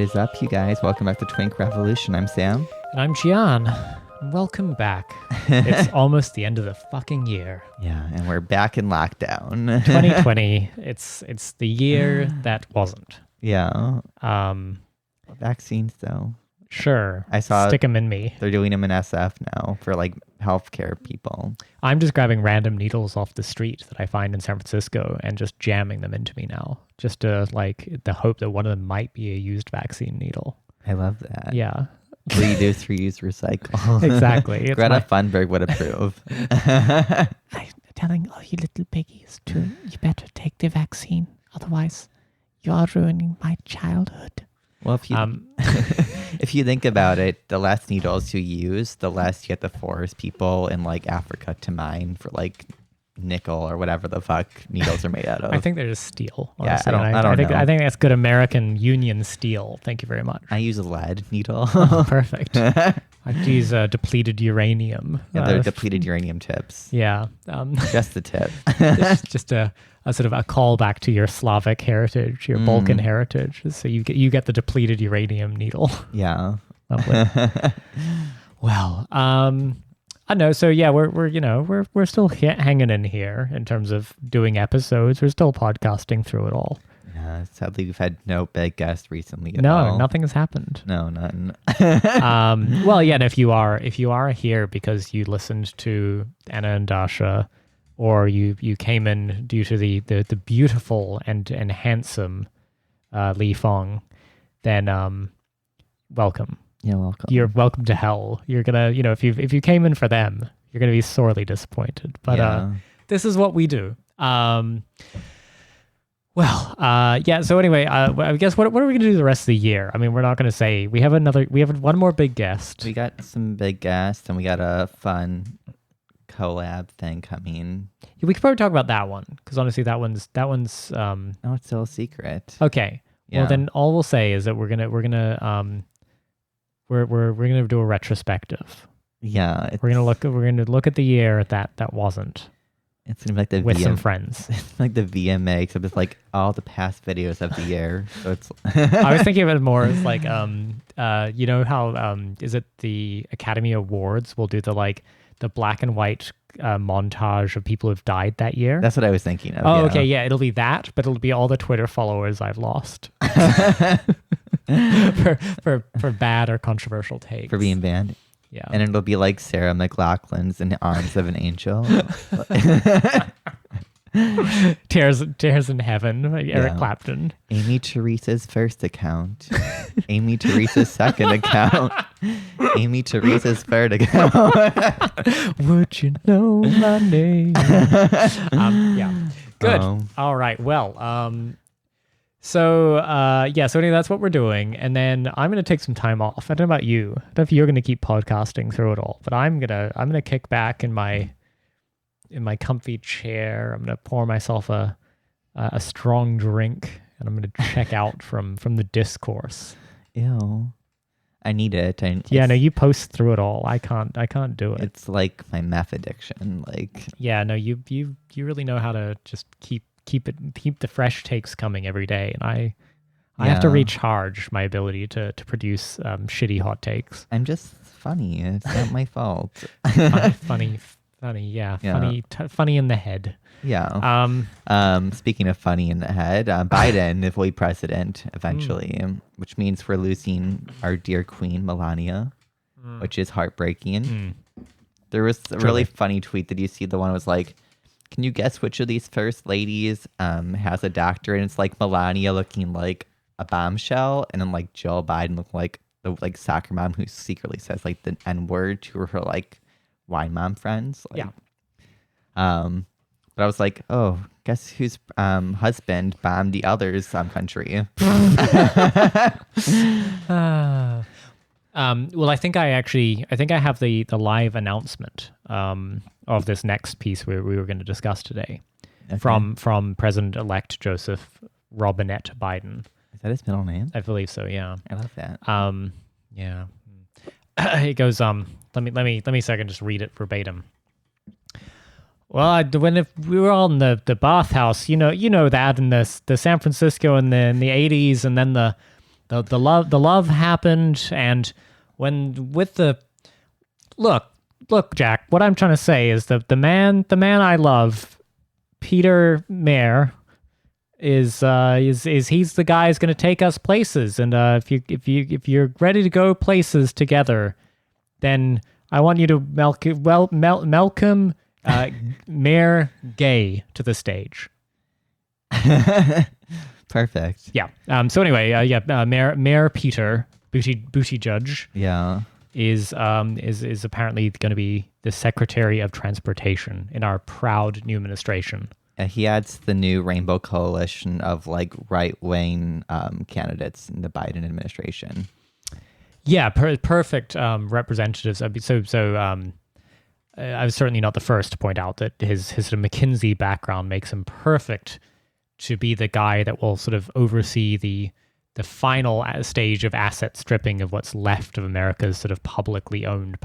is up, you guys? Welcome back to Twink Revolution. I'm Sam. And I'm Gian. Welcome back. It's almost the end of the fucking year. Yeah, and we're back in lockdown. 2020. It's the year that wasn't. Yeah. Vaccines, though. Sure. I saw stick them in me. They're doing them in SF now for like healthcare people. I'm just grabbing random needles off the street that I find in San Francisco and just jamming them into me now, just to like the hope that one of them might be a used vaccine needle. I love that. Yeah. Reduce, reuse, recycle. Exactly. It's Greta Thunberg would approve. I'm telling all you little piggies you better take the vaccine. Otherwise, you're ruining my childhood. Well, if you think about it, the less needles you use, the less you get to force people in like Africa to mine for like nickel or whatever the fuck needles are made out of. I think they're just steel. Honestly. Yeah, I think that's good American Union steel. Thank you very much. I use a lead needle. Oh, perfect. I use depleted uranium. Yeah, they're depleted uranium tips. Yeah. Just the tip. It's just a sort of a callback to your Slavic heritage, your Balkan heritage. So you get the depleted uranium needle. Yeah. Lovely. Well, I know. So yeah, we're still hanging in here in terms of doing episodes. We're still podcasting through it all. Yeah, sadly we've had no big guests recently at no, all. Nothing has happened. No, none. Well, yeah, and if you are here because you listened to Anna and Dasha, or you came in due to the beautiful and handsome Li Fong, then welcome. Yeah, welcome. You're welcome to hell. You're gonna, if you came in for them, you're gonna be sorely disappointed. But this is what we do. So anyway, I guess what are we gonna do the rest of the year? I mean, we're not gonna say we have one more big guest. We got some big guests, and we got a fun collab thing coming. Yeah, we could probably talk about that one because honestly, that one's. Oh, it's still a secret. Okay. Yeah. Well, then all we'll say is that we're gonna do a retrospective. Yeah, we're gonna look at the year that wasn't. It's gonna be like the with some friends. It's like the VMA, except it's like all the past videos of the year. So it's. I was thinking of it more as like you know how is it the Academy Awards will do the black and white montage of people who've died that year. That's what I was thinking of. Oh, yeah. okay, yeah, it'll be that, but it'll be all the Twitter followers I've lost for bad or controversial takes. For being banned. Yeah. And it'll be like Sarah McLachlan's In the Arms of an Angel. Tears in Heaven, Eric Clapton. Amy Teresa's first account. Amy Teresa's second account. Amy Teresa's third account. Would you know my name? Yeah. Good. All right. Well, So anyway, that's what we're doing. And then I'm going to take some time off. I don't know about you. I don't know if you're going to keep podcasting through it all, but I'm going to kick back in my comfy chair. I'm going to pour myself a strong drink, and I'm going to check out from the discourse. Ew. I need it. No, you post through it all. I can't do it. It's like my meth addiction. Like, yeah, no, you really know how to just keep the fresh takes coming every day, and I have to recharge my ability to produce shitty hot takes. I'm just funny. It's not my fault. Funny, yeah. Funny in the head. Yeah. Speaking of funny in the head, Biden will be president eventually, which means we're losing our dear queen Melania, which is heartbreaking. There was a really funny tweet. Did you see the one that was like, can you guess which of these first ladies has a doctor? And it's like Melania looking like a bombshell, and then like Jill Biden looking like the soccer mom who secretly says like the N-word to her like wine mom friends. Like, but I was like, oh, guess whose husband bombed the other's country? Well, I think I have the live announcement of this next piece we were going to discuss today, from President-elect Joseph Robinette Biden. Is that his middle name? I believe so. Yeah. I love that. Yeah. It goes. Let me so I can just read it verbatim. Well, when we were all in the bathhouse, you know that in the San Francisco in the 80s, and then the the love happened, and when with the look, Jack, what I'm trying to say is that the man I love, Peter Mayer, is he's the guy who's going to take us places, and if you're ready to go places together, then I want you to welcome Mayor Gay to the stage. Perfect. Yeah. So anyway, Mayor Peter Buttigieg. Yeah. Is apparently going to be the Secretary of Transportation in our proud new administration. He adds the new Rainbow Coalition of like right-wing candidates in the Biden administration. Yeah, perfect representatives. I was certainly not the first to point out that his sort of McKinsey background makes him perfect to be the guy that will sort of oversee the final stage of asset stripping of what's left of America's sort of publicly owned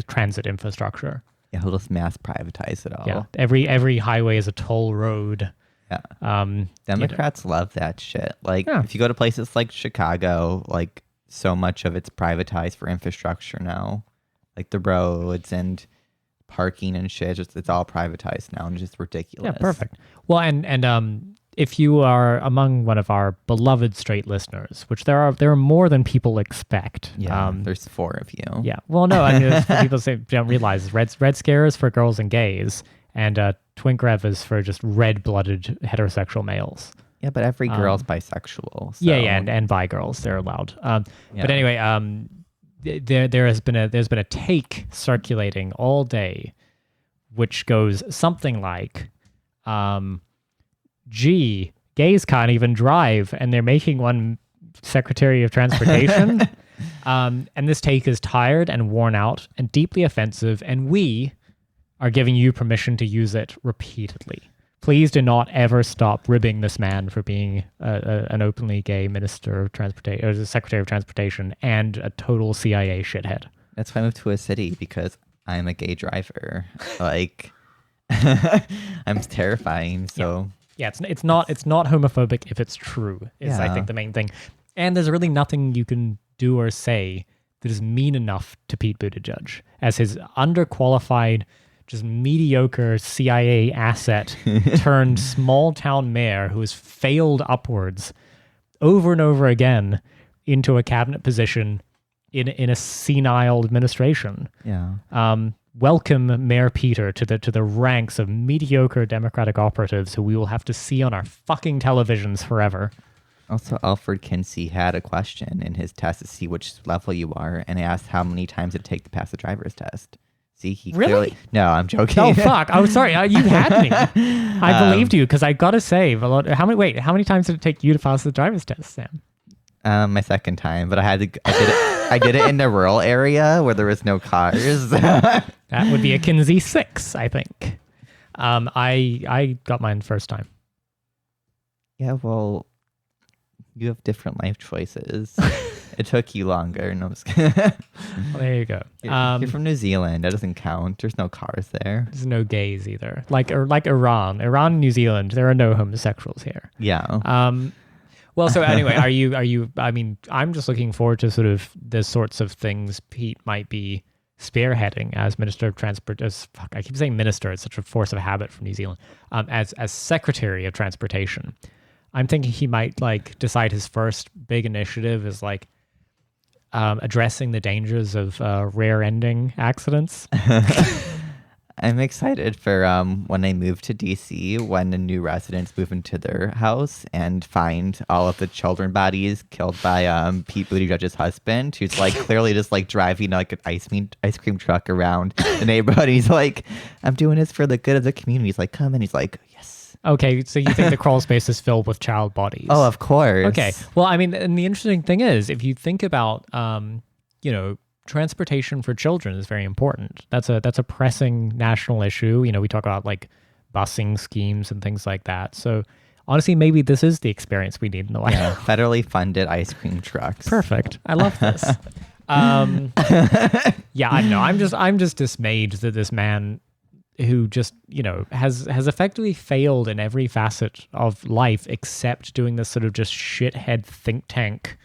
transit infrastructure. Yeah, he'll just mass privatize it all. Yeah, every highway is a toll road. Yeah. Democrats love that shit. Like, if you go to places like Chicago, like, so much of it's privatized for infrastructure now. Like, the roads and parking and shit, it's all privatized now, and it's just ridiculous. Yeah, perfect. Well, and if you are among one of our beloved straight listeners, which there are more than people expect. Yeah, there's 4 of you. Yeah. Well, no, I mean, people don't realize Red Scare is for girls and gays, and Twink Rev is for just red-blooded heterosexual males. Yeah, but every girl's bisexual. So. Yeah, and bi girls, they're allowed. But anyway, there's been a take circulating all day, which goes something like, gee, gays can't even drive, and they're making one Secretary of Transportation. And this take is tired and worn out and deeply offensive, and we are giving you permission to use it repeatedly. Please do not ever stop ribbing this man for being an openly gay Minister of Transportation, or the Secretary of Transportation, and a total CIA shithead. That's why I moved to a city, because I'm a gay driver. Like, I'm terrifying. So yeah, it's not homophobic if it's true. Is I think the main thing, and there's really nothing you can do or say that is mean enough to Pete Buttigieg as his underqualified, just mediocre CIA asset turned small town mayor who has failed upwards over and over again into a cabinet position in a senile administration. Yeah. Welcome Mayor Peter to the ranks of mediocre Democratic operatives who we will have to see on our fucking televisions forever. Also, Alfred Kinsey had a question in his test to see which level you are, and asked how many times it'd take to pass the driver's test. See, he really? Clearly... No, I'm joking. Oh, fuck. I'm sorry. You had me. I believed you, because I got to say, how many times did it take you to pass the driver's test, Sam? My second time, but I did it in the rural area where there was no cars. That would be a Kinsey 6, I think. I got mine first time. Yeah, well, you have different life choices. It took you longer. No, I'm just kidding. Well, there you go. You're from New Zealand. That doesn't count. There's no cars there. There's no gays either. Like Iran and New Zealand, there are no homosexuals here. Yeah. Well, so anyway, are you, I mean, I'm just looking forward to sort of the sorts of things Pete might be spearheading as Minister of Transport, I keep saying minister, it's such a force of habit from New Zealand, as Secretary of Transportation. I'm thinking he might like decide his first big initiative is like addressing the dangers of rear-ending accidents. I'm excited for when I move to DC, when the new residents move into their house and find all of the children bodies killed by Pete Buttigieg's husband, who's like clearly just like driving like an ice cream truck around the neighborhood. He's like, I'm doing this for the good of the community. He's like, come in. He's like, yes. Okay, so you think the crawl space is filled with child bodies? Oh, of course. Okay. Well, I mean, and the interesting thing is, if you think about, transportation for children is very important. That's a pressing national issue. You know, we talk about like busing schemes and things like that. So honestly, maybe this is the experience we need in the White House. Federally funded ice cream trucks. Perfect. I love this. Yeah, I know. I'm just dismayed that this man who just, has effectively failed in every facet of life except doing this sort of just shithead think tank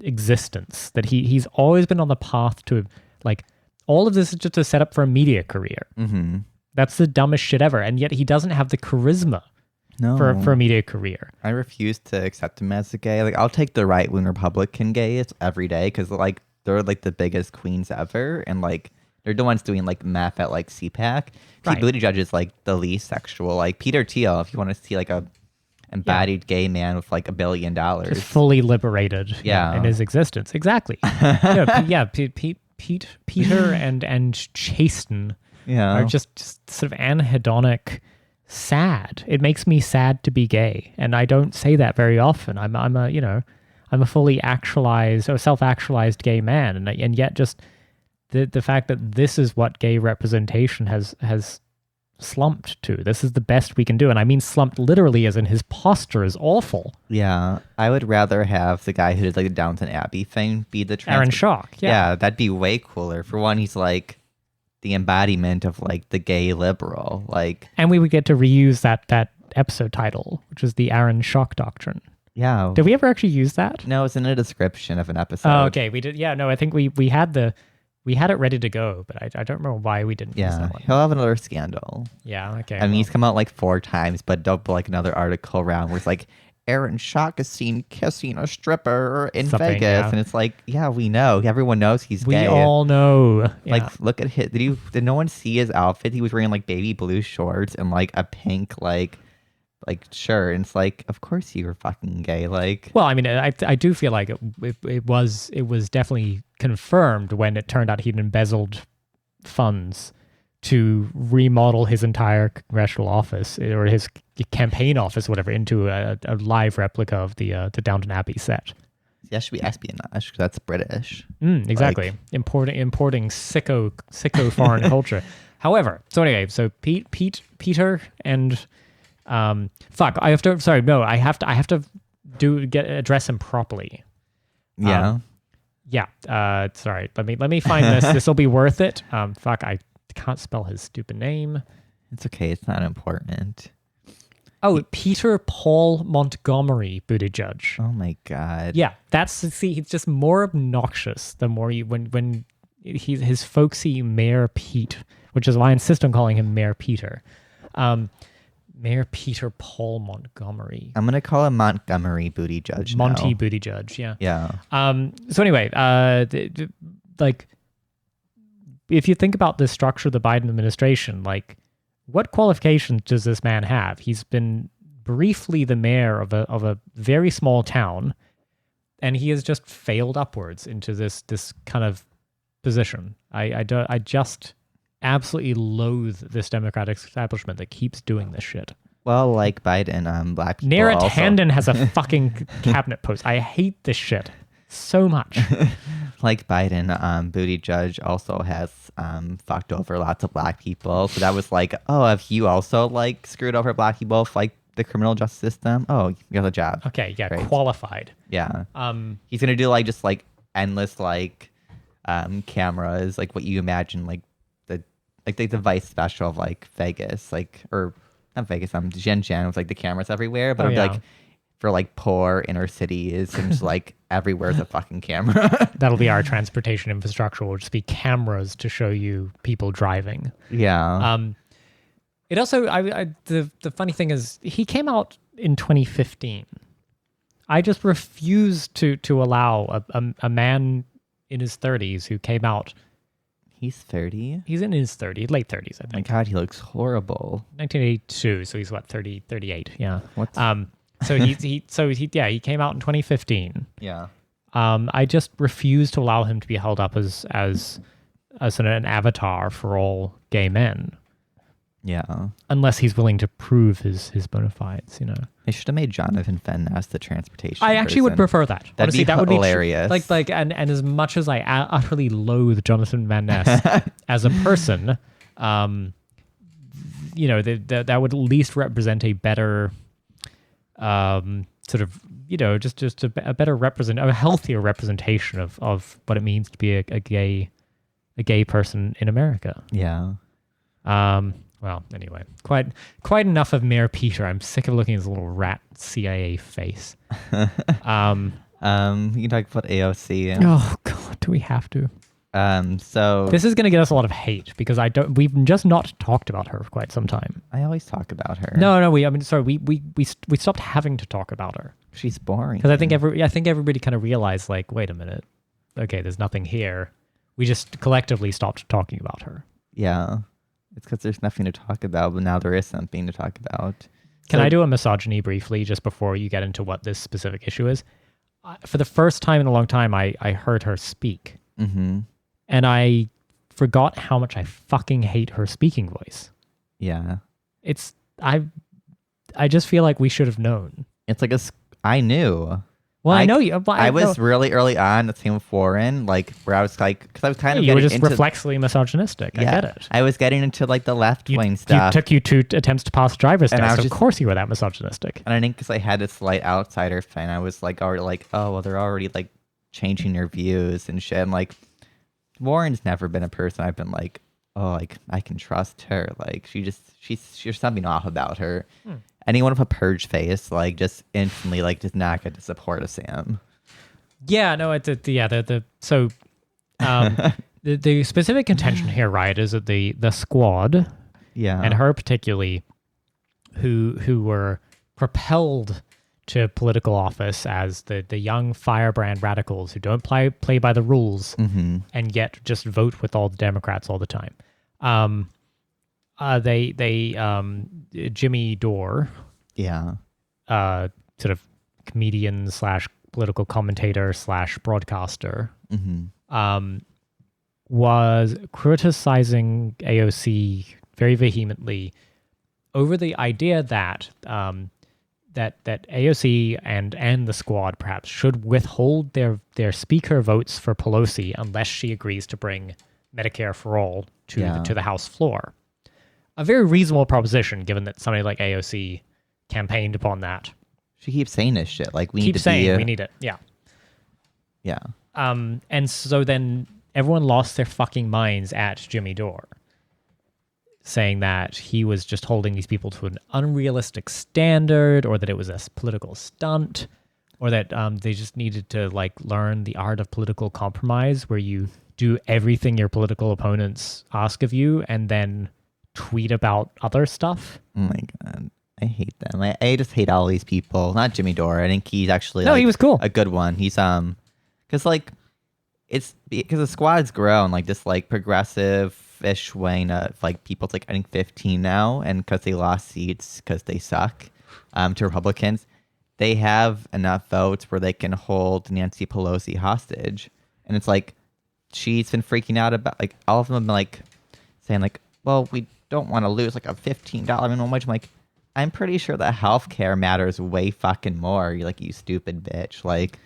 existence, that he's always been on the path to, like, all of this is just a setup for a media career. Mm-hmm. That's the dumbest shit ever. And yet he doesn't have the charisma for a media career. I refuse to accept him as a gay. Like, I'll take the right-wing Republican gays every day because, like, they're, like, the biggest queens ever. And, like, they're the ones doing, like, meth at, like, CPAC. Pete Buttigieg is, like, the least sexual. Like, Peter Thiel, if you want to see, like, a embodied gay man with, like, $1 billion. Just fully liberated in his existence. Exactly. Peter and Chasten are just sort of anhedonic, sad. It makes me sad to be gay, and I don't say that very often. I'm a fully actualized or self-actualized gay man, and yet just the fact that this is what gay representation has slumped to. This is the best we can do, and I mean slumped literally, as in his posture is awful. Yeah, I would rather have the guy who did like the Downton Abbey thing be the Aaron Schock. Yeah, that'd be way cooler. For one, he's like the embodiment of like the gay liberal, like, and we would get to reuse that episode title, which is the Aaron Schock Doctrine. Yeah. Did we ever actually use that? No, it's in a description of an episode. Oh, okay. We did. Yeah, no, I think we had it ready to go, but I don't remember why we didn't use that one. He'll have another scandal. Yeah, okay. I mean, he's come out like 4 times, but don't put like another article around where it's like, Aaron Schock is seen kissing a stripper in Vegas. Yeah. And it's like, yeah, we know. Everyone knows he's gay. We all know. Yeah. Like, look at his, did no one see his outfit? He was wearing like baby blue shorts and like a pink like shirt. And it's like, of course you were fucking gay. Like, well, I mean, I do feel like it was definitely confirmed when it turned out he'd embezzled funds to remodel his entire congressional office or his campaign office, whatever, into a live replica of the Downton Abbey set. That should be espionage because that's British. Exactly. Like, importing sicko foreign culture. However, so anyway, so Peter and I have to address him properly. Yeah. Sorry. Let me find this. This will be worth it. I can't spell his stupid name. It's okay. It's not important. Oh, Peter Paul Montgomery Buttigieg. Oh my God. Yeah, he's just more obnoxious the more when his folksy Mayor Pete, which is why I insist on calling him Mayor Peter. Mayor Peter Paul Montgomery. I'm gonna call him Montgomery Buttigieg. Monty Buttigieg. Yeah. Yeah. So anyway, like, if you think about the structure of the Biden administration, like, what qualifications does this man have? He's been briefly the mayor of a very small town, and he has just failed upwards into this kind of position. I just absolutely loathe this Democratic establishment that keeps doing this shit. Well, like Biden, black people Nara also... Tandon has a fucking cabinet post. I hate this shit so much. Like Biden, Buttigieg also has fucked over lots of black people. So that was like, oh, have you also like screwed over black people with like the criminal justice system? Oh, you got a job. Okay, yeah, great. Qualified. Yeah. He's gonna do like just like endless like cameras, like what you imagine like the Vice special of like Vegas, like, or not Vegas, Jen with like the cameras everywhere, but it'd be like for like poor inner cities and just like everywhere's a fucking camera. That'll be our transportation infrastructure. Will just be cameras to show you people driving. Yeah. It also, the funny thing is, he came out in 2015. I just refuse to allow a man in his 30s who came out. He's 30? He's in his 30s, late 30s, I think. My God, he looks horrible. 1982, so he's what, 38, yeah. What's... So he came out in 2015. Yeah. I just refuse to allow him to be held up as an avatar for all gay men. Yeah. Unless he's willing to prove his bona fides, you know. They should have made Jonathan Van Ness the transportation I actually would prefer that. That'd Honestly, be hilarious. And as much as I utterly loathe Jonathan Van Ness as a person, you know, that would at least represent a better sort of, you know, just a better a healthier representation of what it means to be a gay person in America. Yeah. Well, anyway, quite enough of Mayor Peter. I'm sick of looking at his little rat CIA face. You can talk about AOC. Oh God, do we have to? So this is going to get us a lot of hate because we've just not talked about her for quite some time. I always talk about her. No, we stopped having to talk about her. She's boring. Because I think everybody kind of realized, like, wait a minute, okay, there's nothing here. We just collectively stopped talking about her. Yeah, it's because there's nothing to talk about, but now there is something to talk about. Can I do a misogyny briefly just before you get into what this specific issue is? For the first time in a long time, I heard her speak. Mm-hmm. And I forgot how much I fucking hate her speaking voice. Yeah. I just feel like we should have known. It's like I knew. Well, I know you. But I was really early on, the same with Warren, like where I was like, because I was kind of you were getting just reflexively misogynistic. I get it. I was getting into like the left wing stuff. It took you 2 attempts to pass driver's test. Of just, course you were that misogynistic. And I think because I had this slight outsider thing, I was like already like, oh, well, they're already like changing their views and shit. And like, Warren's never been a person I've been like, oh, like I can trust her. Like she's something off about her. Anyone with a purge face, like just instantly, like does not get to support a Sam. Yeah, no, the specific contention here, right, is that the squad, and her particularly, who were propelled to political office as the young firebrand radicals who don't play by the rules and yet just vote with all the Democrats all the time. Jimmy Dore, sort of comedian / political commentator / broadcaster, was criticizing AOC very vehemently over the idea that that AOC and the squad perhaps should withhold their speaker votes for Pelosi unless she agrees to bring Medicare for all to the House floor. A very reasonable proposition, given that somebody like AOC campaigned upon that. She keeps saying this shit. Like we need it. Yeah. Yeah. And so then everyone lost their fucking minds at Jimmy Dore, saying that he was just holding these people to an unrealistic standard, or that it was a political stunt, or that they just needed to like learn the art of political compromise, where you do everything your political opponents ask of you and then tweet about other stuff. Oh my God. I hate them. I just hate all these people. Not Jimmy Dore. I think he's actually he was cool. A good one. He's because like it's because the squad's grown like this like progressive-ish way of like people's like I think 15 now, and because they lost seats because they suck to Republicans, they have enough votes where they can hold Nancy Pelosi hostage. And it's like she's been freaking out about like all of them have been like saying like, well, we don't want to lose like a $15 minimum wage. I'm like, I'm pretty sure that healthcare matters way fucking more. You're like, you stupid bitch. Like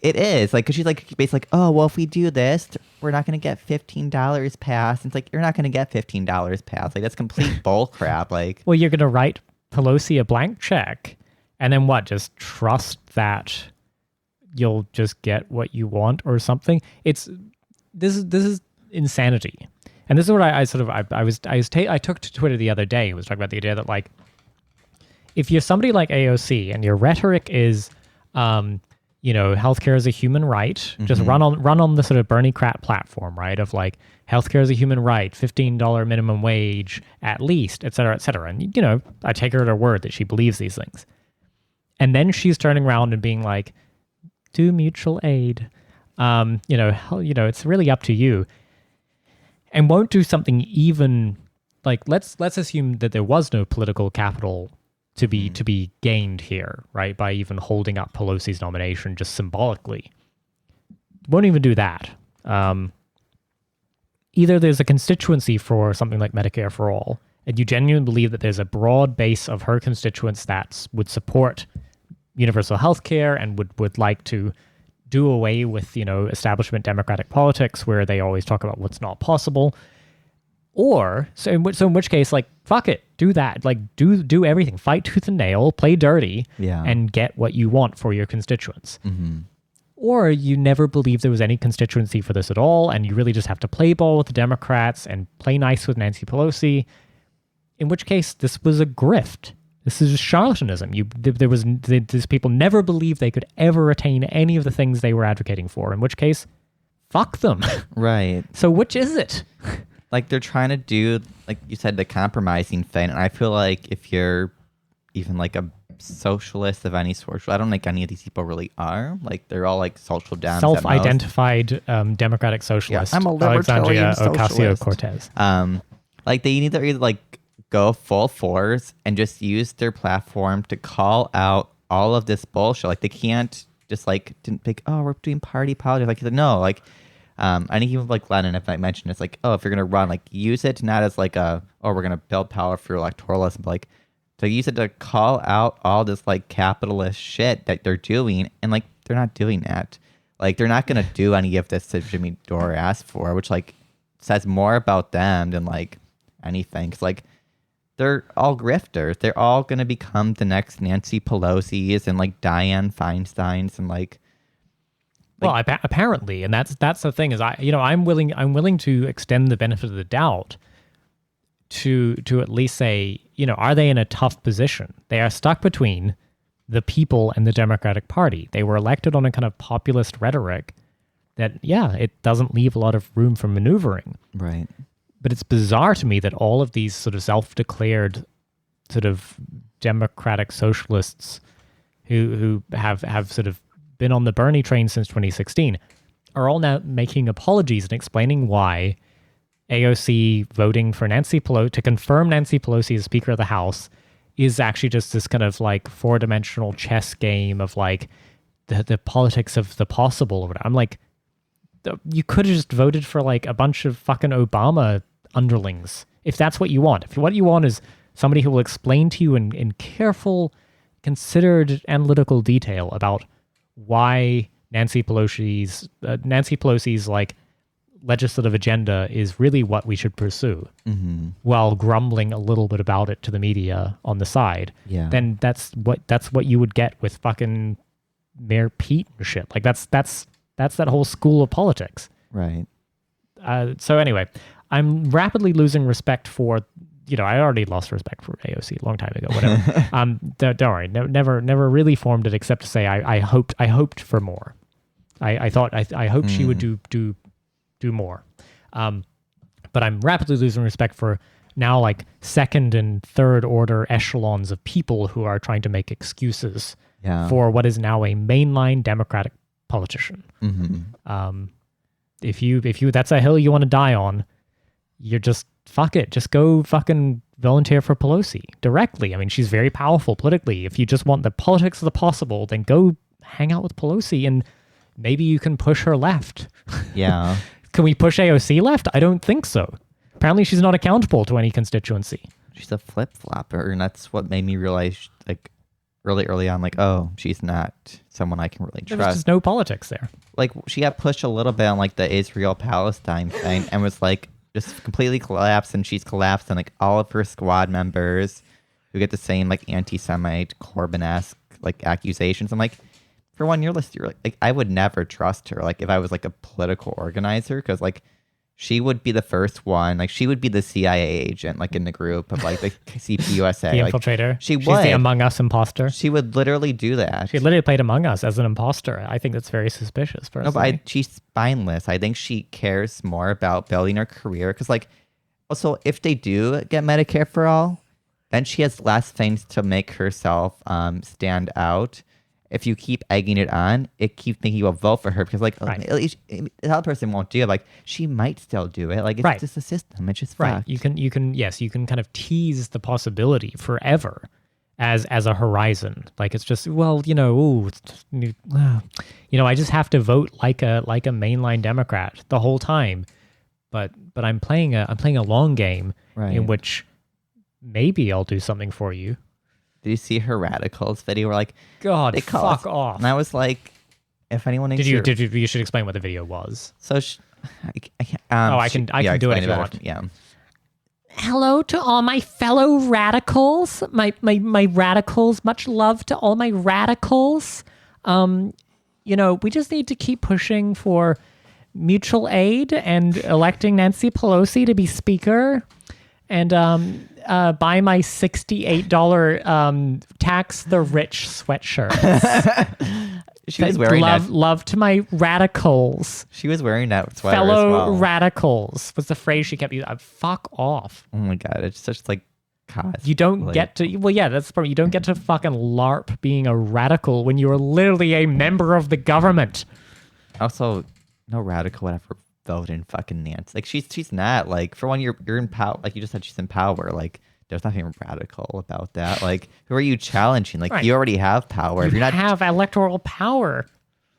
it is. Like, cause she's like, basically like, oh, well, if we do this, we're not going to get $15 passed. And it's like, you're not going to get $15 passed. Like, that's complete bull crap. Like, well, you're going to write Pelosi a blank check and then what? Just trust that you'll just get what you want or something. This is insanity. And this is what I took to Twitter the other day. I was talking about the idea that like, if you're somebody like AOC and your rhetoric is, healthcare is a human right, just run on the sort of Bernie crap platform, right? Of like, healthcare is a human right, $15 minimum wage at least, et cetera, et cetera. And, I take her at her word that she believes these things. And then she's turning around and being like, do mutual aid. It's really up to you. And won't do something even like let's assume that there was no political capital to be gained here, right? By even holding up Pelosi's nomination just symbolically. Won't even do that. Either there's a constituency for something like Medicare for all, and you genuinely believe that there's a broad base of her constituents that would support universal health care and would like to do away with, establishment democratic politics where they always talk about what's not possible. Or, so in which case, like, fuck it, do that. Like, do everything. Fight tooth and nail, play dirty, and get what you want for your constituents. Mm-hmm. Or you never believed there was any constituency for this at all, and you really just have to play ball with the Democrats and play nice with Nancy Pelosi, in which case this was a grift. This is just charlatanism. These people never believed they could ever attain any of the things they were advocating for, in which case, fuck them. Right. So which is it? Like they're trying to do, like you said, the compromising thing. And I feel like if you're even like a socialist of any sort, I don't think any of these people really are. Like they're all like social dems. Self-identified democratic socialist. Yeah, I'm a libertarian Alexandria socialist. Ocasio-Cortez. Like they either like go full force and just use their platform to call out all of this bullshit. Like they can't just like didn't think, oh, we're doing party politics. Like no, like I think even like Lennon, if I mentioned, it's like, oh, if you're gonna run, like use it not as like a, oh, we're gonna build power through electoralism, but like to use it to call out all this like capitalist shit that they're doing, and like they're not doing that. Like they're not gonna do any of this that Jimmy Dore asked for, which like says more about them than like anything. 'Cause like they're all grifters. They're all gonna become the next Nancy Pelosi's and like Dianne Feinstein's and like. Well, apparently, and that's the thing is I'm willing to extend the benefit of the doubt to at least say, are they in a tough position? They are stuck between the people and the Democratic Party. They were elected on a kind of populist rhetoric that, it doesn't leave a lot of room for maneuvering. Right. But it's bizarre to me that all of these sort of self-declared sort of democratic socialists who have sort of been on the Bernie train since 2016 are all now making apologies and explaining why AOC voting for Nancy Pelosi to confirm Nancy Pelosi as Speaker of the House is actually just this kind of like four-dimensional chess game of like the politics of the possible or whatever. I'm like, you could have just voted for like a bunch of fucking Obama underlings if that's what you want. If what you want is somebody who will explain to you in careful, considered analytical detail about why Nancy Pelosi's like legislative agenda is really what we should pursue, while grumbling a little bit about it to the media on the side, then that's what you would get with fucking Mayor Pete and shit. Like that's that whole school of politics. Right. So anyway, I'm rapidly losing respect for, I already lost respect for AOC a long time ago, whatever. Don't worry, never really formed it except to say I hoped for more. I hoped she would do more. But I'm rapidly losing respect for now like second and third order echelons of people who are trying to make excuses for what is now a mainline Democratic politician. If you that's a hill you want to die on, you're just fuck it. Just go fucking volunteer for Pelosi directly. I mean, she's very powerful politically. If you just want the politics of the possible, then go hang out with Pelosi and maybe you can push her left. Yeah. Can we push AOC left? I don't think so. Apparently she's not accountable to any constituency. She's a flip-flopper, and that's what made me realize, like, really early on, like, oh, she's not someone I can really trust. There's just no politics there. Like, she got pushed a little bit on, like, the Israel-Palestine thing, and was, like, just completely collapsed, and she's collapsed on, like, all of her squad members who get the same, like, anti-Semite, Corbyn-esque, like, accusations. I'm like, for one, you're like, I would never trust her, like, if I was, like, a political organizer, because, like, she would be the first one. Like, she would be the CIA agent, like, in the group of, like, the CPUSA. The like, infiltrator. She's the Among Us imposter. She would literally do that. She literally played Among Us as an imposter. I think that's very suspicious, personally. No, but she's spineless. I think she cares more about building her career. Because, like, also, if they do get Medicare for all, then she has less things to make herself stand out. If you keep egging it on, it keeps making you vote for her because, like, right. At least the other person won't do it. Like, she might still do it. Like, it's just a system. It's just right. Fact. You can kind of tease the possibility forever as a horizon. Like, it's just, well, I just have to vote like a mainline Democrat the whole time. But I'm playing a long game in which maybe I'll do something for you. Did you see her radicals video? Where, like, God, fuck off. And I was like, if anyone needs you should explain what the video was. So I can do it if you want. Yeah. Hello to all my fellow radicals. My radicals. Much love to all my radicals. We just need to keep pushing for mutual aid and electing Nancy Pelosi to be speaker. and buy my $68 tax the rich sweatshirt. She was wearing that. Love to my radicals. She was wearing that sweater Fellow as well. radicals was the phrase she kept using. Fuck off. Oh my god, it's such like cosplay. You don't get to. Well, yeah, that's the problem. You don't get to fucking LARP being a radical when you're literally a member of the government. Also, no radical would ever vote in fucking Nancy. Like she's not like, for one, you're in power. Like you just said, she's in power. Like there's nothing radical about that. Like who are you challenging? Like you already have power. You have electoral power.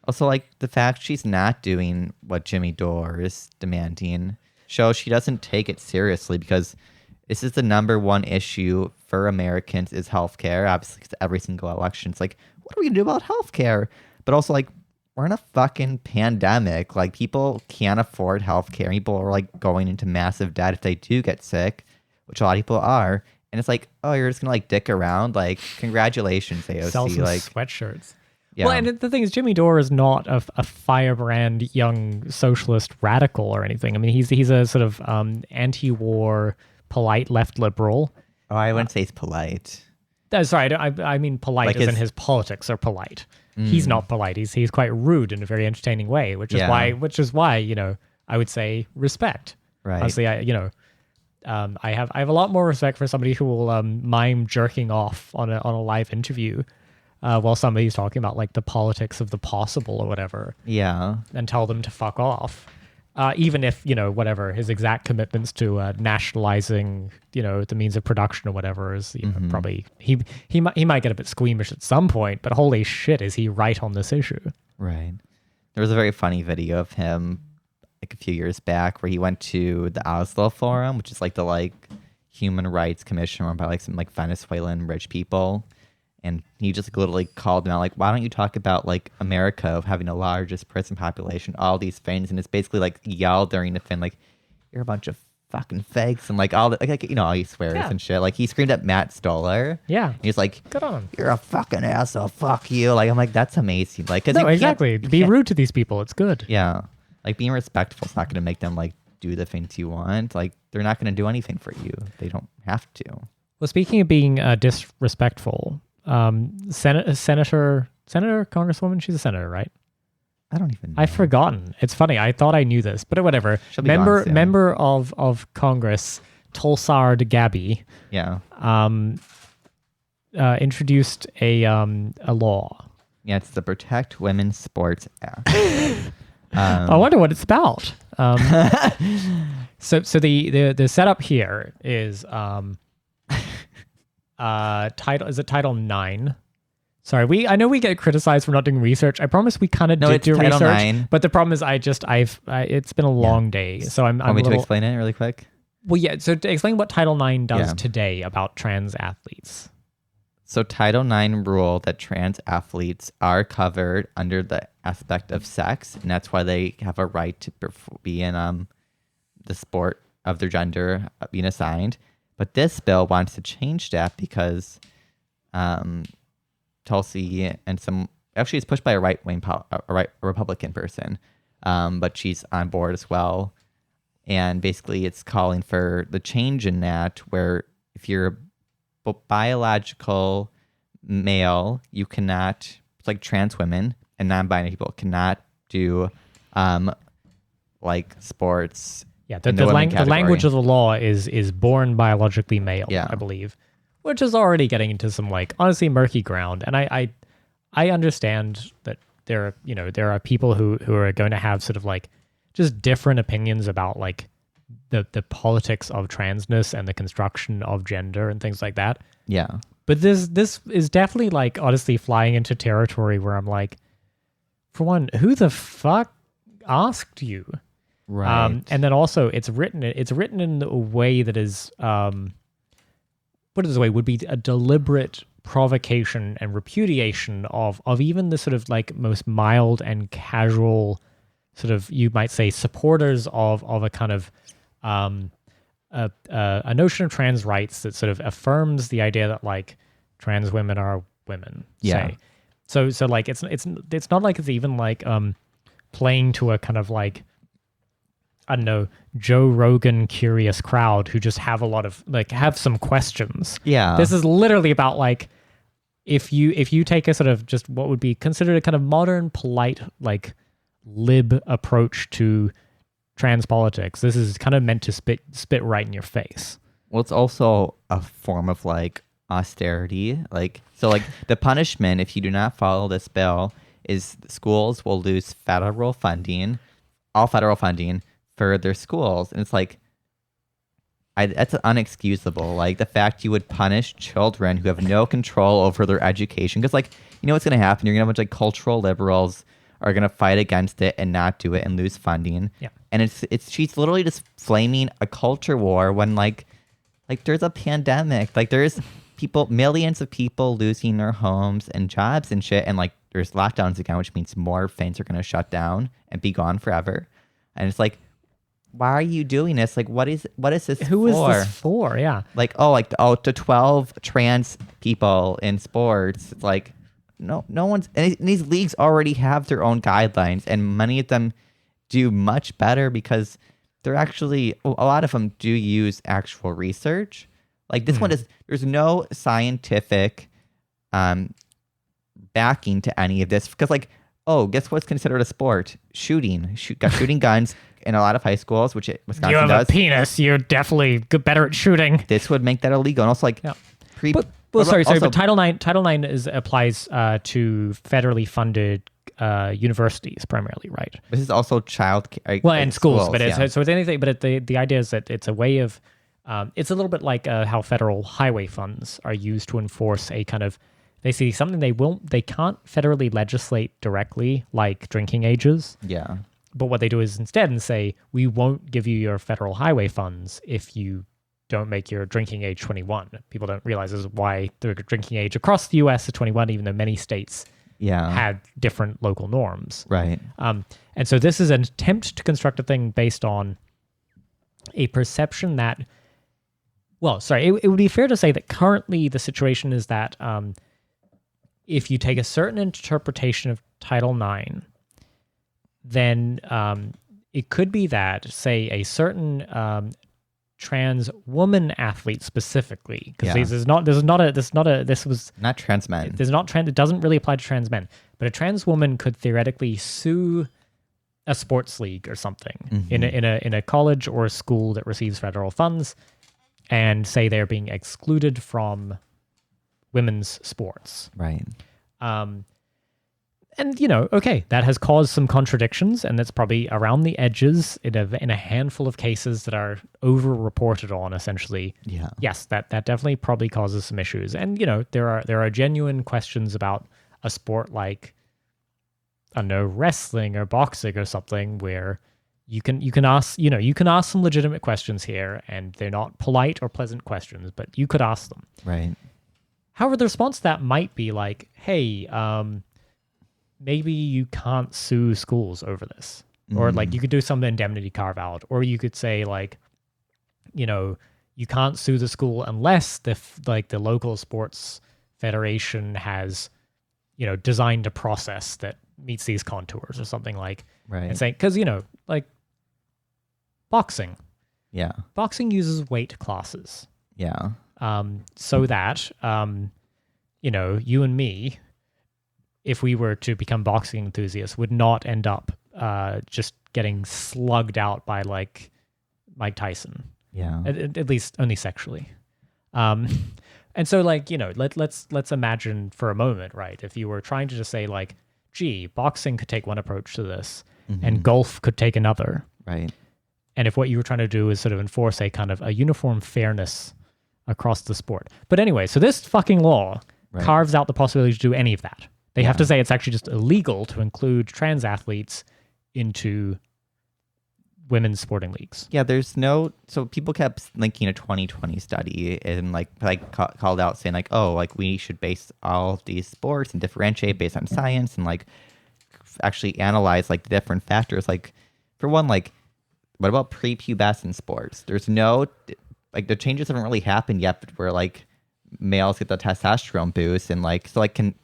Also, like the fact she's not doing what Jimmy Dore is demanding shows she doesn't take it seriously, because this is the number one issue for Americans is healthcare. Obviously, because every single election, it's like, what are we gonna do about healthcare? But also, like, we're in a fucking pandemic. Like, people can't afford healthcare. People are like going into massive debt if they do get sick, which a lot of people are. And it's like, oh, you're just gonna like dick around? Like, congratulations, AOC. Sell some like sweatshirts. Yeah. Well, and the thing is, Jimmy Dore is not a firebrand young socialist radical or anything. I mean, he's a sort of anti-war, polite left liberal. Oh, I wouldn't say he's polite. Sorry, I mean polite Like as in his politics are polite. He's not polite. He's quite rude in a very entertaining way, which is why I would say respect. Right. Honestly, I have a lot more respect for somebody who will mime jerking off on a live interview while somebody's talking about like the politics of the possible or whatever. Yeah. And tell them to fuck off. Even if, whatever, his exact commitments to nationalizing, the means of production or whatever is probably, he might get a bit squeamish at some point, but holy shit, is he right on this issue? Right. There was a very funny video of him like a few years back where he went to the Oslo Forum, which is like the human rights commission run by like some like Venezuelan rich people. And he just literally called them out, like, why don't you talk about like America of having the largest prison population, all these things, and it's basically like yelled during the thing, like, you're a bunch of fucking fakes, and like all the all he swears and shit. Like he screamed at Matt Stoller. Yeah, he's like, good on him. You're a fucking asshole. Fuck you. Like I'm like, that's amazing. Like, no, exactly. Be rude to these people. It's good. Yeah, like being respectful is not going to make them like do the things you want. Like they're not going to do anything for you. They don't have to. Well, speaking of being disrespectful. Senator, Congresswoman, she's a senator, right? I don't even know. I've forgotten. It's funny. I thought I knew this, but whatever. Member of Congress, Tulsi Gabbard. Yeah. Introduced a law. Yeah, it's the Protect Women's Sports Act. I wonder what it's about. So the setup here is Title 9. Sorry, I know we get criticized for not doing research. I promise we kind of did do Title research, 9. But the problem is it's been a long day, so I'm Want me to explain it really quick? Well, yeah. So to explain what Title 9 does today about trans athletes. So Title 9 rule that trans athletes are covered under the aspect of sex, and that's why they have a right to be in the sport of their gender being assigned. But this bill wants to change that because Tulsi and actually it's pushed by a right-wing, a Republican person, but she's on board as well. And basically it's calling for the change in that where if you're a biological male, you cannot, it's like trans women and non-binary people cannot do like sports. Yeah, the language of the law is born biologically male, I believe, which is already getting into some like honestly murky ground. And I understand that there are people who are going to have sort of like just different opinions about like the politics of transness and the construction of gender and things like that. Yeah. But this is definitely like honestly flying into territory where I'm like, for one, who the fuck asked you? Right. And then also it's written in a way that is would be a deliberate provocation and repudiation of even the sort of like most mild and casual sort of, you might say, supporters of a kind of a notion of trans rights that sort of affirms the idea that like trans women are women. Yeah. Say. So like it's not like it's even like playing to a kind of like I don't know, Joe Rogan curious crowd who just have a lot of have some questions. Yeah. This is literally about if you take a sort of just what would be considered a kind of modern, polite, lib approach to trans politics, this is kind of meant to spit right in your face. Well, it's also a form of austerity. The punishment if you do not follow this bill is schools will lose all federal funding for their schools. And it's that's unexcusable. The fact you would punish children who have no control over their education. Because you know what's going to happen? You're going to have a bunch of cultural liberals are going to fight against it and not do it and lose funding. Yeah. And she's literally just flaming a culture war when there's a pandemic. There's millions of people losing their homes and jobs and shit. And there's lockdowns again, which means more things are going to shut down and be gone forever. And it's why are you doing this? What is this Who for? is this for? Yeah. To 12 trans people in sports. It's no one's, and these leagues already have their own guidelines, and many of them do much better because they're actually, a lot of them do use actual research. This one there's no scientific backing to any of this because guess what's considered a sport? Shooting guns in a lot of high schools, which Wisconsin You have does. a penis, you're definitely better at shooting. This would make that illegal. And also But Title IX applies to federally funded universities primarily, right? This is also child care. And schools, but yeah. so it's anything. But the idea is that it's a way of, it's a little bit like how federal highway funds are used to enforce a kind of, they see something they can't federally legislate directly, like drinking ages. Yeah. But what they do is instead say, we won't give you your federal highway funds if you don't make your drinking age 21. People don't realize this is why the drinking age across the U.S. is 21, even though many states had different local norms. Right. And so this is an attempt to construct a thing based on a perception that, it would be fair to say that currently the situation is that if you take a certain interpretation of Title IX, then it could be that, say, a certain trans woman athlete specifically, because this was not trans men. It doesn't really apply to trans men, but a trans woman could theoretically sue a sports league or something in a college or a school that receives federal funds, and say they're being excluded from women's sports. Right. And, that has caused some contradictions, and that's probably around the edges in a handful of cases that are over-reported on, essentially. Yeah. Yes, that definitely probably causes some issues. And, there are genuine questions about a sport like, I don't know, wrestling or boxing or something, where you can ask some legitimate questions here, and they're not polite or pleasant questions, but you could ask them. Right. However, the response to that might be hey, maybe you can't sue schools over this, or you could do some indemnity carve out, or you could say you can't sue the school unless the local sports federation has designed a process that meets these contours or something right. And saying, because boxing uses weight classes, so that you and me, if we were to become boxing enthusiasts, would not end up just getting slugged out by Mike Tyson. Yeah. At least only sexually. And so let's imagine for a moment, right? If you were trying to just say gee, boxing could take one approach to this and golf could take another. Right. And if what you were trying to do is sort of enforce a kind of a uniform fairness across the sport. But anyway, so this fucking law carves out the possibility to do any of that. They have to say it's actually just illegal to include trans athletes into women's sporting leagues. Yeah, so people kept linking a 2020 study and called out saying we should base all of these sports and differentiate based on science and actually analyze the different factors. For one, what about prepubescent sports? There's no, the changes haven't really happened yet, but where males get the testosterone boost and can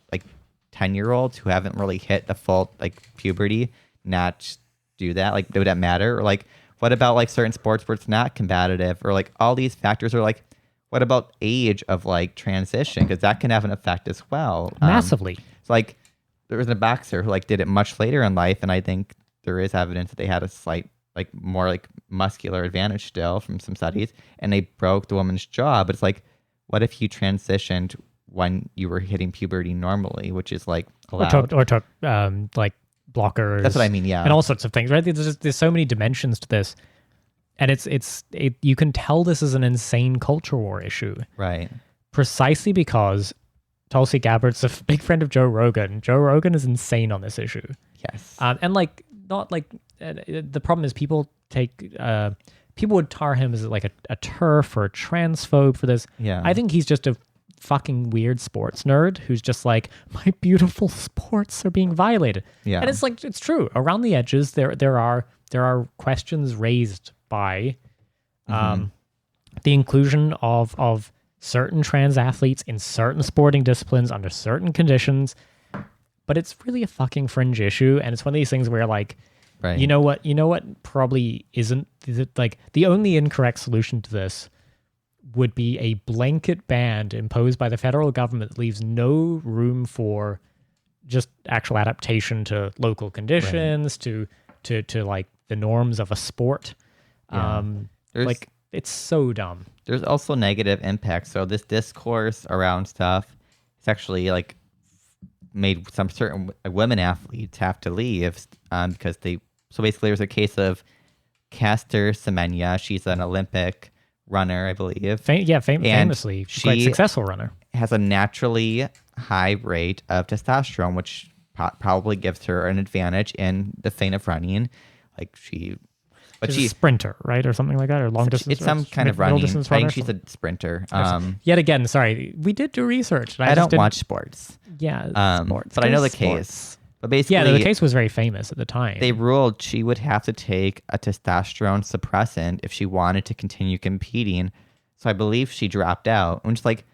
10-year-olds who haven't really hit the full puberty not do that? Would that matter? Or what about like certain sports where it's not competitive, or like all these factors are like, what about age of like transition? Because that can have an effect as well. Massively. It's like there was a boxer who like did it much later in life, and I think there is evidence that they had a slight like more like muscular advantage still from some studies, and they broke the woman's jaw. But it's like, what if you transitioned when you were hitting puberty normally, which is like allowed? Or took like blockers. That's what I mean, yeah. And all sorts of things, right? There's so many dimensions to this. And you can tell this is an insane culture war issue. Right. Precisely because Tulsi Gabbard's a big friend of Joe Rogan. Joe Rogan is insane on this issue. Yes. And like, not like, the problem is people would tar him as like a TERF or a transphobe for this. Yeah. I think he's just a fucking weird sports nerd who's just like, my beautiful sports are being violated. Yeah. And it's like, it's true. Around the edges, there are questions raised by the inclusion of certain trans athletes in certain sporting disciplines under certain conditions. But it's really a fucking fringe issue, and it's one of these things where like, right. you know what probably isn't, is it like the only incorrect solution to this would be a blanket ban imposed by the federal government that leaves no room for just actual adaptation to local conditions, right. to like the norms of a sport. Yeah. Like it's so dumb. There's also negative impacts. So this discourse around stuff, it's actually like made some certain women athletes have to leave because so basically there's a case of Caster Semenya. She's an Olympic runner, I believe. Famously, quite successful runner. Has a naturally high rate of testosterone, which probably gives her an advantage in the feat of running. Like she's a sprinter, right, or something like that, or long distance. It's some kind of running. I think she's a sprinter. Yet again, sorry, we did do research. I don't watch sports. Yeah, sports. But I know the case. But basically, the case was very famous at the time. They ruled she would have to take a testosterone suppressant if she wanted to continue competing. So I believe she dropped out. I'm just like,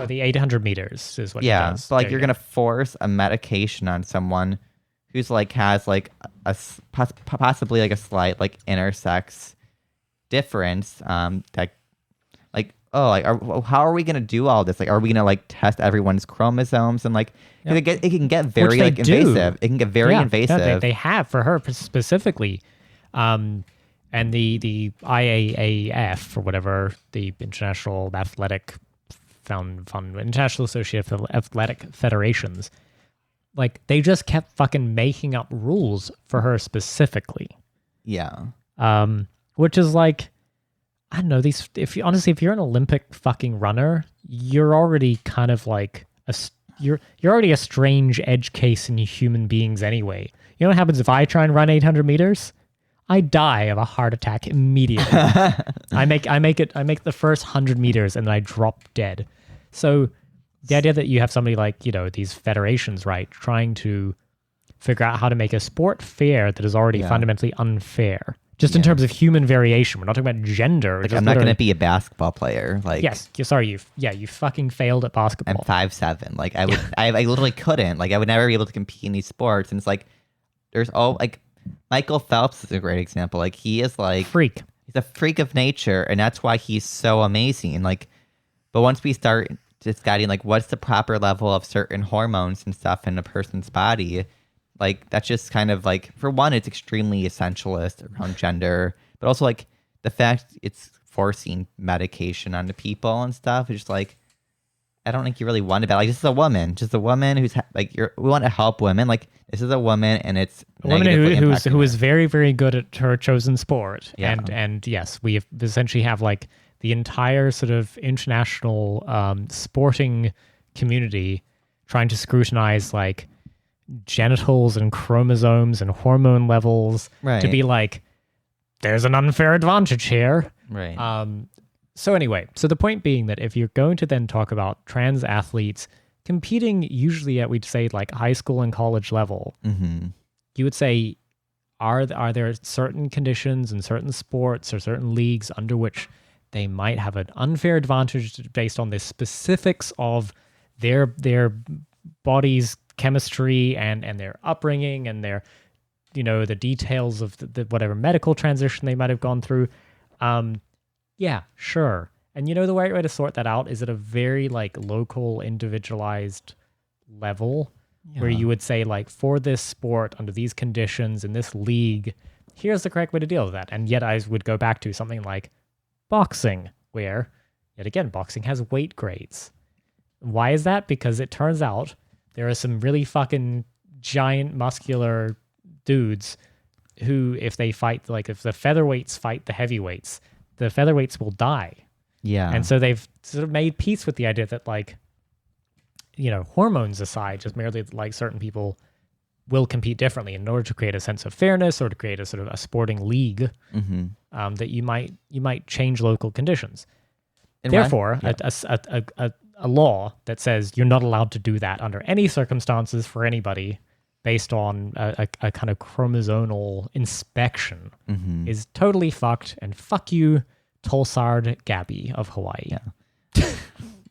the 800 meters is what. Yeah, but like you're gonna force a medication on someone who's like has like a possibly like a slight like intersex difference. That like how are we gonna do all this? Like, are we gonna like test everyone's chromosomes and like it can get very like invasive. It can get very invasive. No, they have for her specifically, and the IAAF or whatever, the International Athletic International Association of Athletic Federations. Like, they just kept fucking making up rules for her specifically. Yeah. Which is like, I don't know, if you're an Olympic fucking runner, you're already kind of like you're already a strange edge case in human beings anyway. You know what happens if I try and run 800 meters? I die of a heart attack immediately. I make the first 100 meters and then I drop dead. So the idea that you have somebody like, these federations, right, trying to figure out how to make a sport fair that is already fundamentally unfair, just in terms of human variation. We're not talking about gender. Like, I'm not going to be a basketball player. Like, yes, you fucking failed at basketball. I'm 5'7". Like, I would, I literally couldn't. Like, I would never be able to compete in these sports. And it's like, there's Michael Phelps is a great example. Like, he is like freak. He's a freak of nature, and that's why he's so amazing. Like, but once we start just guiding like what's the proper level of certain hormones and stuff in a person's body, like that's just kind of like, for one, it's extremely essentialist around gender, but also like the fact it's forcing medication onto people and stuff is just like, I don't think you really want to be like, this is a woman, just a woman who's like, we want to help women. Like, this is a woman, and it's a woman who is very, very good at her chosen sport. Yeah. And yes, we essentially have like the entire sort of international sporting community trying to scrutinize like genitals and chromosomes and hormone levels to be like, there's an unfair advantage here. Right. So anyway, the point being that if you're going to then talk about trans athletes competing usually at, we'd say, like high school and college level, you would say, are there certain conditions and certain sports or certain leagues under which they might have an unfair advantage based on the specifics of their body's chemistry and their upbringing and their the details of the whatever medical transition they might have gone through. Yeah, sure. And the right way to sort that out is at a very like local, individualized level, where you would say like, for this sport under these conditions in this league, here's the correct way to deal with that. And yet I would go back to something like boxing, where yet again boxing has weight grades. Why is that? Because it turns out there are some really fucking giant muscular dudes who, if they fight, like if the featherweights fight the heavyweights, the featherweights will die. Yeah. And so they've sort of made peace with the idea that, like, hormones aside, just merely like certain people will compete differently in order to create a sense of fairness or to create a sort of a sporting league, that you might change local conditions. And therefore, a law that says you're not allowed to do that under any circumstances for anybody based on a kind of chromosomal inspection is totally fucked, and fuck you, Tulsi Gabbard of Hawaii. Yeah.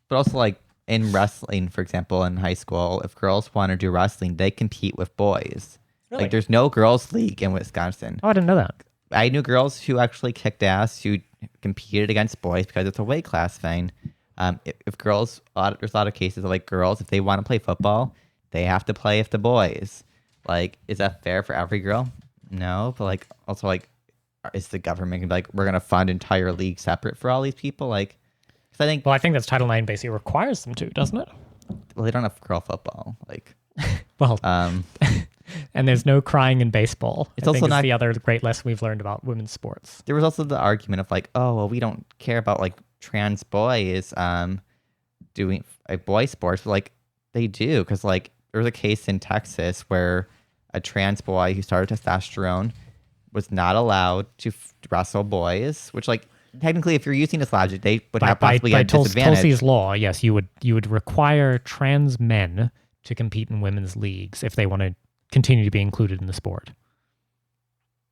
But also, like, in wrestling, for example, in high school, if girls want to do wrestling, they compete with boys. Really? Like, there's no girls' league in Wisconsin. Oh, I didn't know that. I knew girls who actually kicked ass, who competed against boys because it's a weight class thing. If girls, there's a lot of cases of like girls, if they want to play football, they have to play with the boys. Like, is that fair for every girl? No, but like, also like, is the government gonna be like, we're gonna fund entire leagues separate for all these people? Like, because I think that's Title IX basically requires them to, doesn't it? Well, they don't have girl football. Like, well, and there's no crying in baseball. It's also not the other great lesson we've learned about women's sports. There was also the argument of like, oh, well, we don't care about like trans boys doing like boy sports, but like they do, because like there was a case in Texas where a trans boy who started testosterone was not allowed to wrestle boys, which like technically, if you're using this logic, they would have possibly a disadvantage. Tulsi's law, yes, you would require trans men to compete in women's leagues if they want to continue to be included in the sport.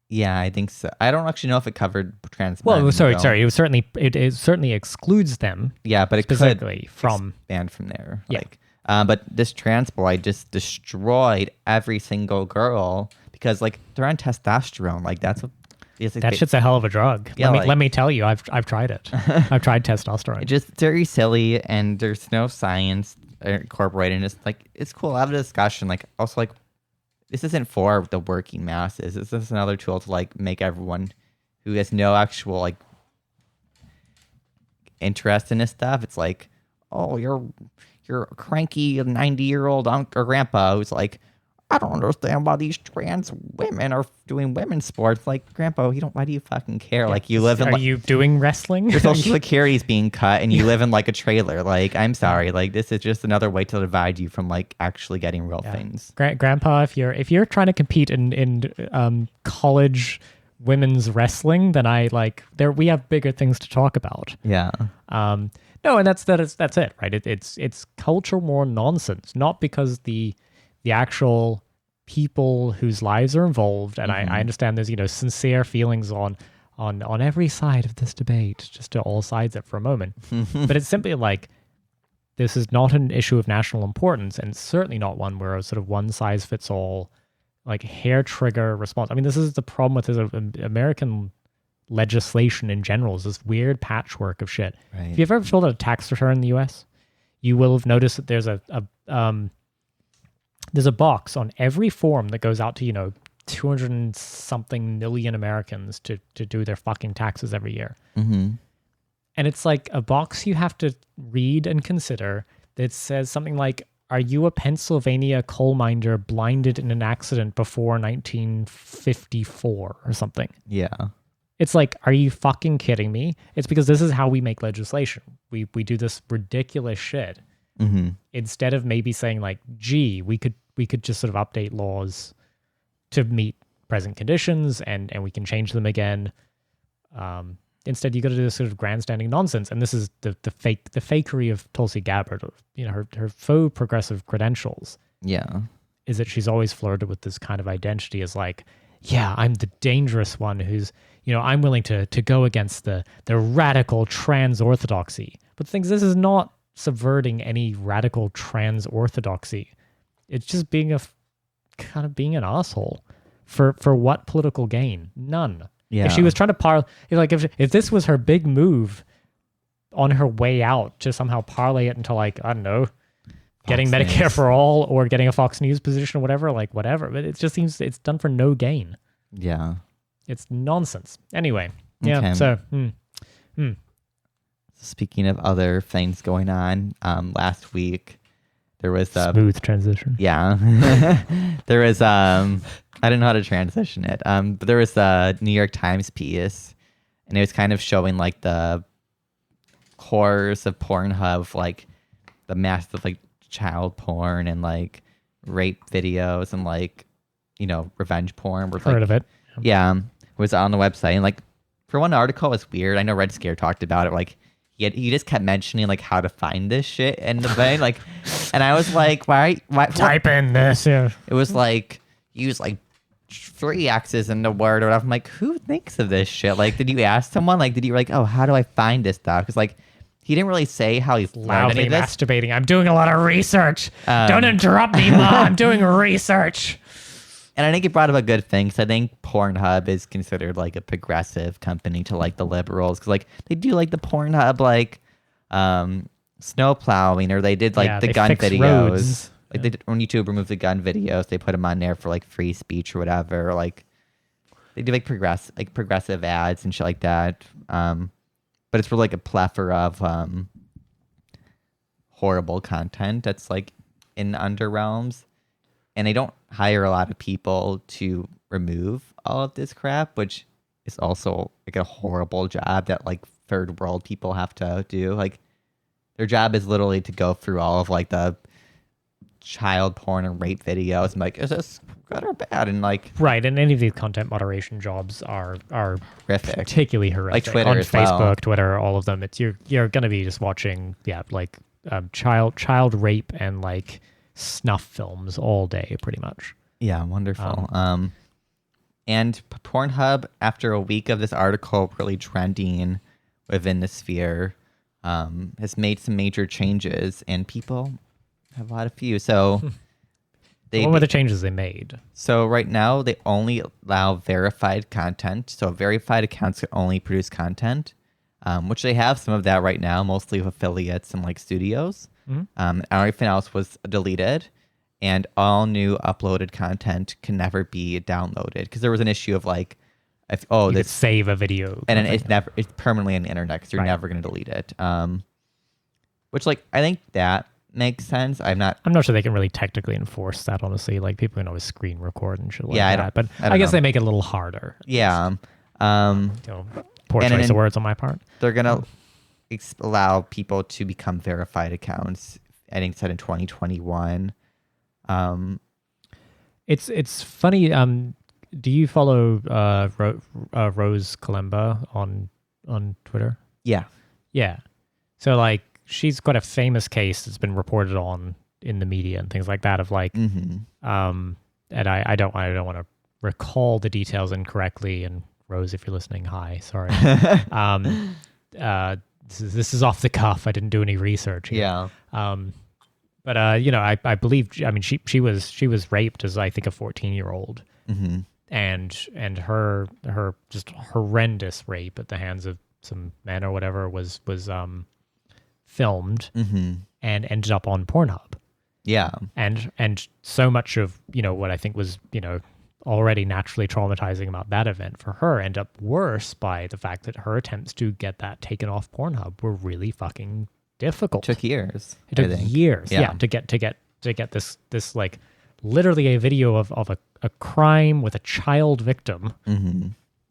Yeah, I think so. I don't actually know if it covered trans men. Well, sorry. It certainly excludes them. Yeah, but it specifically could from expand from there. Yeah. Like, but this trans boy just destroyed every single girl because like they're on testosterone. Like that's what. That shit's a hell of a drug. Yeah, let me tell you, I've tried it. I've tried testosterone. It's just very silly, and there's no science incorporated. It's like it's cool. I have a discussion. Like also like. This isn't for the working masses. This is another tool to like make everyone who has no actual like interest in this stuff. It's like, oh, you're a cranky 90-year-old uncle or grandpa who's like, I don't understand why these trans women are doing women's sports. Like, grandpa, why do you fucking care? Yeah. Like, you live in. Are you doing wrestling? Your social security's being cut, and you live in like a trailer. Like, I'm sorry. Like, this is just another way to divide you from like actually getting real things. Grandpa, if you're trying to compete in college women's wrestling, then we have bigger things to talk about. Yeah. No, and that's it, right? It's cultural war nonsense, not because the actual people whose lives are involved, and I understand there's sincere feelings on every side of this debate, just to all sides it for a moment. But it's simply like, this is not an issue of national importance, and certainly not one where a sort of one size fits all, like hair trigger response. I mean, this is the problem with American legislation in general, is this weird patchwork of shit. Right. If you've ever filled out a tax return in the US, you will have noticed that there's a box on every form that goes out to 200 and something million Americans to do their fucking taxes every year. Mm-hmm. And it's like a box you have to read and consider that says something like, are you a Pennsylvania coal miner blinded in an accident before 1954 or something? Yeah. It's like, are you fucking kidding me? It's because this is how we make legislation. We do this ridiculous shit. Mm-hmm. Instead of maybe saying like, gee, we could just sort of update laws to meet present conditions and we can change them again. Instead, you got to do this sort of grandstanding nonsense. And this is the fakery of Tulsi Gabbard, her faux progressive credentials. Yeah. Is that she's always flirted with this kind of identity as like, yeah, I'm the dangerous one who's, I'm willing to go against the radical trans orthodoxy. But the thing is, this is not subverting any radical trans orthodoxy. It's just being an asshole For what political gain? None. Yeah. If she was trying to if this was her big move on her way out to somehow parlay it into like, I don't know, getting Fox Medicare News. for all or getting a Fox News position or whatever, like whatever. But it just seems it's done for no gain. Yeah. It's nonsense. Anyway, yeah. Okay. So, Speaking of other things going on, last week there was smooth transition. yeah, there was I didn't know how to transition it. But there was a New York Times piece, and it was kind of showing like the horrors of Pornhub, like the massive like child porn and like rape videos and like revenge porn. Where, Heard of it? Yeah, was on the website, and like for one article, it's weird. I know Red Scare talked about it. Like he just kept mentioning like how to find this shit in the thing, like, and I was like, why Type in this. Yeah. It was like use like 3 X's in the word or whatever. I'm like, who thinks of this shit? Like, did you ask someone? Like, did you like, oh, how do I find this stuff? Because like he didn't really say how he's learned any Loudly of this. masturbating. I'm doing a lot of research. Don't interrupt me, Mom. I'm doing research. And I think it brought up a good thing, because I think Pornhub is considered like a progressive company to like the liberals, because like they do like the Pornhub like snow plowing, or they did like the they gun fix videos. roads. Like they did, when YouTube removed the gun videos, they put them on there for like free speech or whatever. Or, like they do like progressive ads and shit like that. But it's for like a plethora of horrible content that's like in underrealms. And they don't hire a lot of people to remove all of this crap, which is also like a horrible job that like third world people have to do. Like their job is literally to go through all of like the child porn and rape videos and like, is this good or bad? And like, Right, and any of these content moderation jobs are horrific. particularly horrific. Like Twitter on as Facebook, well. Twitter, all of them. It's you're gonna be just watching like child rape and like snuff films all day, pretty much. Yeah, wonderful. And Pornhub, after a week of this article really trending within the sphere, has made some major changes, and people have a lot of views. So What were the changes they made? So right now they only allow verified content. So verified accounts can only produce content, which they have some of that right now, mostly with affiliates and like studios. Everything else was deleted, and all new uploaded content can never be downloaded, because there was an issue of like, if You could save a video. and it's permanently on the internet, because you're never going to delete it. Which like I think that makes sense. I'm not sure they can really technically enforce that, honestly. Like people can always screen record and shit like Yeah, that. But I don't I guess know. they make it a little harder. yeah. Poor And choice then- of words on my part. They're gonna allow people to become verified accounts. I think said in 2021. It's funny. Do you follow Rose Kalemba on Twitter? Yeah. Yeah. So like she's got a famous case that's been reported on in the media and things like that of like and I don't want to recall the details incorrectly, and Rose, if you're listening, hi, sorry. This is off the cuff. I didn't do any research here. Yeah. But I believe, I mean, she was raped as I think a 14-year-old, and her just horrendous rape at the hands of some man or whatever was filmed and ended up on Pornhub. Yeah. And so much of what I think was already naturally traumatizing about that event for her ended up worse by the fact that her attempts to get that taken off Pornhub were really fucking difficult. Took years. It took I think. years, Yeah. to get this like literally a video of a crime with a child victim,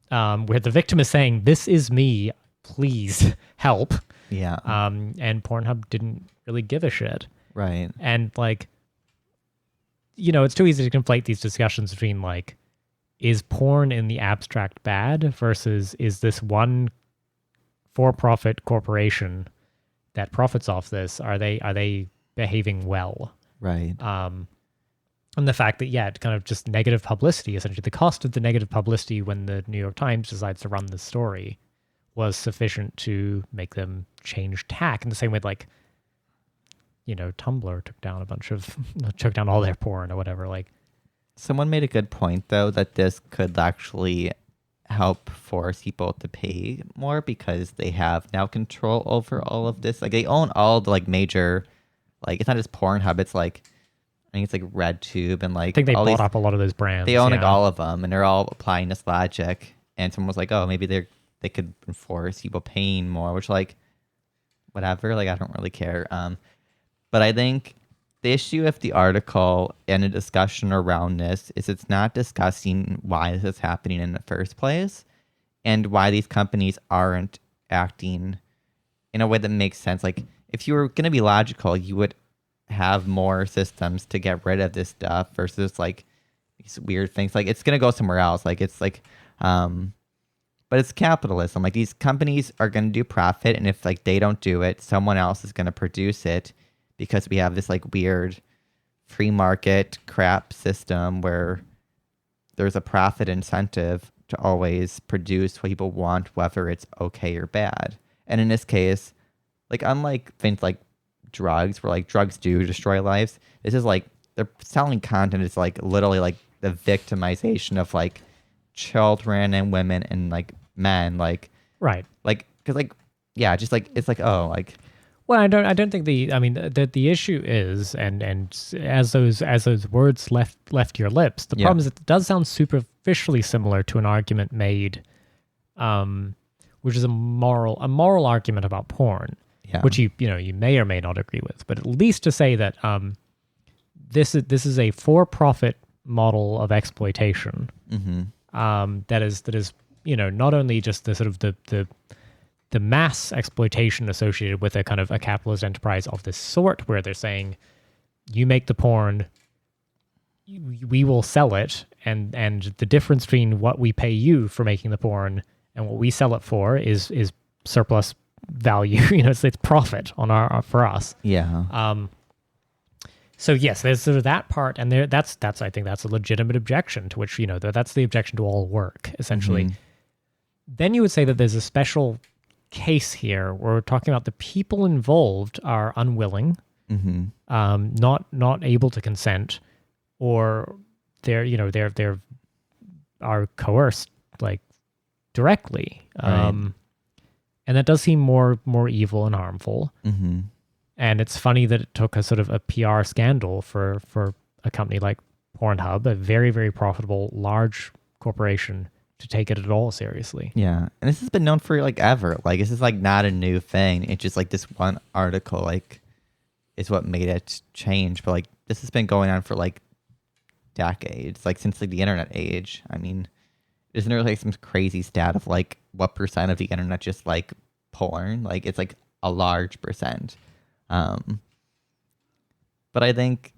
where the victim is saying, "This is me, please help." Yeah. And Pornhub didn't really give a shit. Right. And like, it's too easy to conflate these discussions between like, is porn in the abstract bad versus is this one for-profit corporation that profits off this, are they behaving well? Right. And the fact that, it kind of just negative publicity, essentially the cost of the negative publicity when the New York Times decides to run the story was sufficient to make them change tack in the same way like, Tumblr took down all their porn or whatever. Like, someone made a good point though that this could actually help force people to pay more because they have now control over all of this. Like they own all the like major, like it's not just Pornhub. It's like I think it's like RedTube and like I think they all bought these, up a lot of those brands. they own like all of them, and they're all applying this logic. And someone was like, "Oh, maybe they could enforce people paying more," which like whatever. Like I don't really care. But I think the issue with the article and a discussion around this is it's not discussing why this is happening in the first place and why these companies aren't acting in a way that makes sense. Like if you were going to be logical, you would have more systems to get rid of this stuff versus like these weird things. Like it's going to go somewhere else. Like it's like, but it's capitalism. Like these companies are going to do profit. And if like they don't do it, someone else is going to produce it. Because we have this like weird free market crap system where there's a profit incentive to always produce what people want, whether it's okay or bad. And in this case, like unlike things like drugs, where like drugs do destroy lives, this is like they're selling content. It's like literally like the victimization of like children and women and like men, like right, like because like yeah, just like it's like oh like. Well, I don't think the issue is, and as those words left your lips, the problem is it does sound superficially similar to an argument made, which is a moral argument about porn, which you may or may not agree with, but at least to say that this is a for-profit model of exploitation, that is not only just the sort of the mass exploitation associated with a kind of a capitalist enterprise of this sort, where they're saying, you make the porn, we will sell it, and the difference between what we pay you for making the porn and what we sell it for is surplus value. It's profit on for us. Yeah. So yes, there's sort of that part, and that's I think that's a legitimate objection to which that's the objection to all work essentially. Then you would say that there's a special case here where we're talking about the people involved are unwilling, not able to consent, or they're are coerced like directly, and that does seem more evil and harmful. And it's funny that it took a sort of a PR scandal for a company like Pornhub, a very, very profitable large corporation, to take it at all seriously. Yeah. And this has been known for like ever. Like this is like not a new thing. It's just like this one article like is what made it change. But like this has been going on for like decades, like since like the internet age. I mean, isn't there like some crazy stat of like what percent of the internet just like porn? Like it's like a large percent. But I think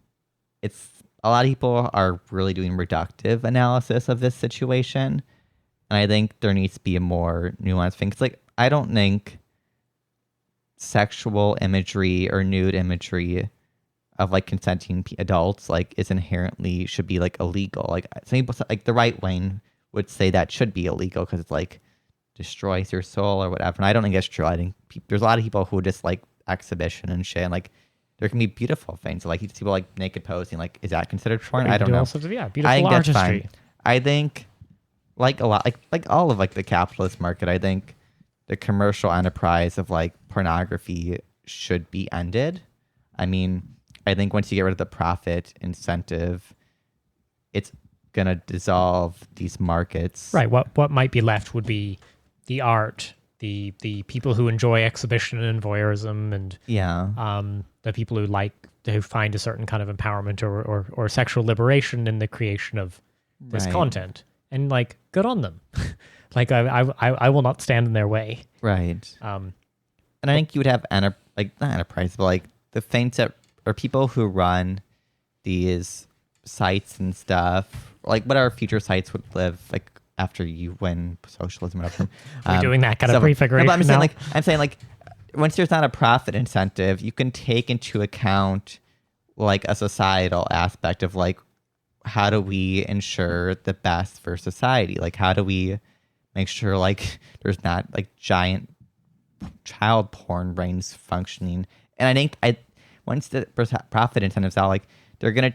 it's a lot of people are really doing reductive analysis of this situation. And I think there needs to be a more nuanced thing. Because, like, I don't think sexual imagery or nude imagery of, like, consenting adults, like, is inherently should be, like, illegal. Like, some people, like, the right wing would say that should be illegal because it's, like, destroys your soul or whatever. And I don't think that's true. I think there's a lot of people who just, like, exhibition and shit. And, like, there can be beautiful things. Like, you see people, like, naked posing. Like, is that considered porn? I don't know. Beautiful I think artistry. that's fine. I think... like a lot, like all of like the capitalist market, I think the commercial enterprise of like pornography should be ended. I mean, I think once you get rid of the profit incentive, it's gonna dissolve these markets. Right. What might be left would be the art, the people who enjoy exhibition and voyeurism, and the people who find a certain kind of empowerment or sexual liberation in the creation of this content. And like, good on them. Like I will not stand in their way. Right. And I think you would have not enterprise, but like the things that are people who run these sites and stuff, like whatever future sites would live like after you win socialism or whatever. We're doing that kind of prefiguration. No, but I'm saying like once there's not a profit incentive, you can take into account like a societal aspect of like, how do we ensure the best for society? Like, how do we make sure like there's not like giant child porn rings functioning? And I think once the profit incentives out, like you're gonna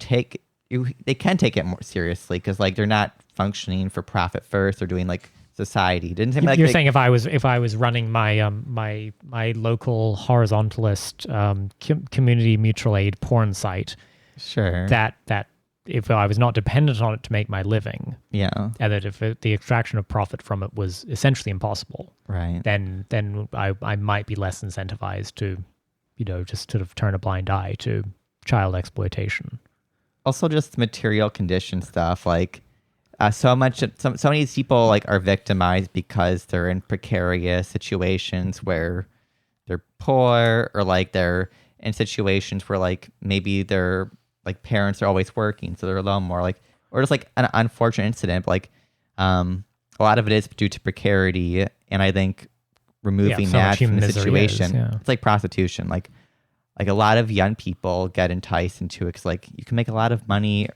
they can take it more seriously because like they're not functioning for profit first. They're doing like society. Didn't seem like you're saying if I was running my my local horizontalist community mutual aid porn site, sure, that if I was not dependent on it to make my living, yeah, and that if the extraction of profit from it was essentially impossible, right, then I might be less incentivized to, just sort of turn a blind eye to child exploitation. Also, just material condition stuff like. So many people like are victimized because they're in precarious situations where they're poor or like they're in situations where like maybe their like parents are always working, so they're alone more, like, or just like an unfortunate incident. But, like, a lot of it is due to precarity, and I think removing that from the situation, it's like prostitution. Like a lot of young people get enticed into it because like you can make a lot of money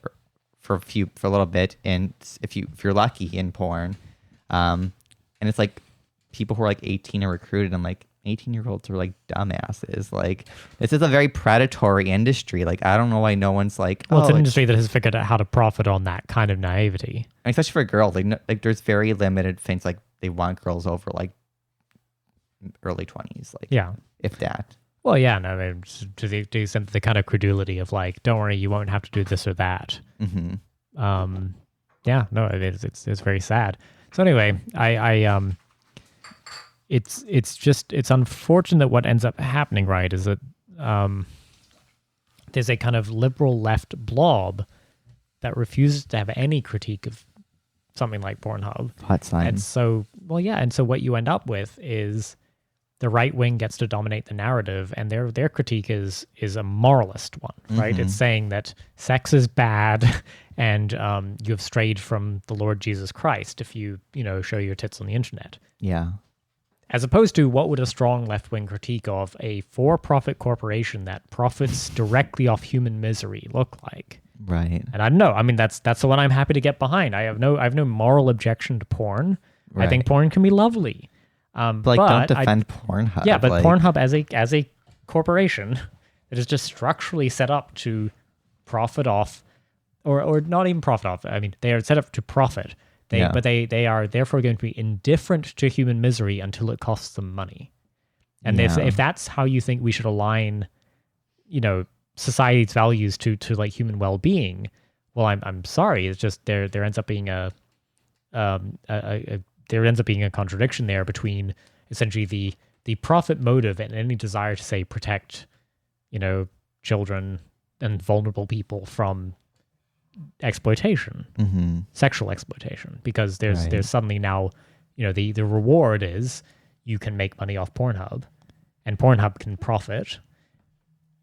for a little bit, and if you're lucky in porn, and it's like people who are like 18 are recruited. I'm like, 18-year-olds are like dumbasses. Like, this is a very predatory industry. Like, I don't know why no one's like, well, it's an industry that has figured out how to profit on that kind of naivety, and especially for girls. Like there's very limited things. Like, they want girls over like early 20s, like, yeah, if that. Well, yeah, no, I mean, to the extent the kind of credulity of like, don't worry, you won't have to do this or that. Mm-hmm. Yeah, no, it's very sad. So anyway, it's unfortunate what ends up happening, right? Is that there's a kind of liberal left blob that refuses to have any critique of something like Pornhub. Hot sign. And so, and so what you end up with is the right wing gets to dominate the narrative, and their critique is a moralist one, right? Mm-hmm. It's saying that sex is bad, and you have strayed from the Lord Jesus Christ if you show your tits on the internet. Yeah. As opposed to what would a strong left wing critique of a for-profit corporation that profits directly off human misery look like? Right. And I don't know. I mean, that's the one I'm happy to get behind. I have no moral objection to porn. Right. I think porn can be lovely. But don't defend Pornhub. Yeah, but Pornhub as a corporation that is just structurally set up to profit off, or not even profit off. I mean, they are set up to profit. But they are therefore going to be indifferent to human misery until it costs them money. And if that's how you think we should align, society's values to like human well-being, well, I'm sorry. It's just there ends up being a contradiction there between essentially the profit motive and any desire to say protect, children and vulnerable people from exploitation, mm-hmm. sexual exploitation, because there's suddenly now, the reward is you can make money off Pornhub, and Pornhub can profit,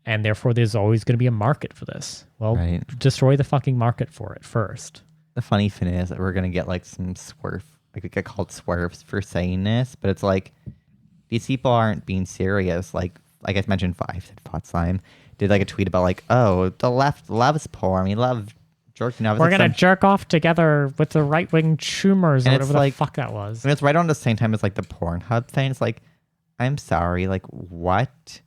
and therefore there's always going to be a market for this. Well, destroy the fucking market for it first. The funny thing is that we're going to get like some SWERF, like we get called SWERFs for saying this, but it's like these people aren't being serious. Like I mentioned, Fought Slime did like a tweet about like, oh, the left loves porn. We love jerking off. We're going to jerk off together with the right-wing Schumers or whatever the fuck that was. And it's right on the same time as like the Pornhub thing. It's like, I'm sorry, like what?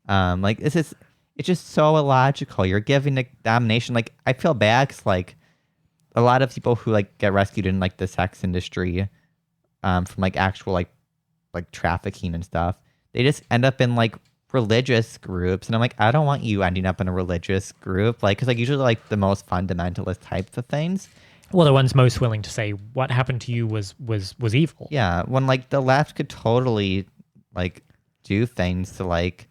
Like it's just so illogical. You're giving the domination. Like, I feel bad because like a lot of people who like get rescued in like the sex industry from like actual like trafficking and stuff, they just end up in like religious groups, and I'm like, I don't want you ending up in a religious group, like, because like usually like the most fundamentalist types of things. Well, the ones most willing to say what happened to you was evil. Yeah, when like the left could totally like do things to like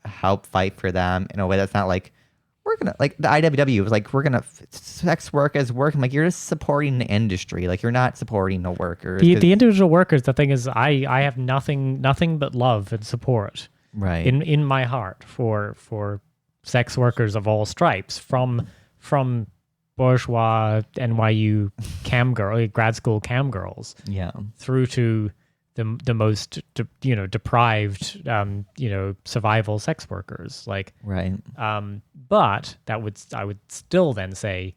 help fight for them in a way that's not like, we're gonna, like the IWW was like, we're gonna sex work as work. I'm like, you're just supporting the industry, like you're not supporting the workers. The individual workers. The thing is, I have nothing but love and support. Right. In my heart for sex workers of all stripes, from bourgeois NYU grad school cam girls, through to the most deprived survival sex workers, like but I would still then say,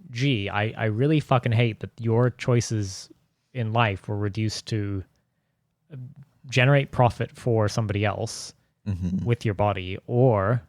gee, I really fucking hate that your choices in life were reduced to generate profit for somebody else with your body, or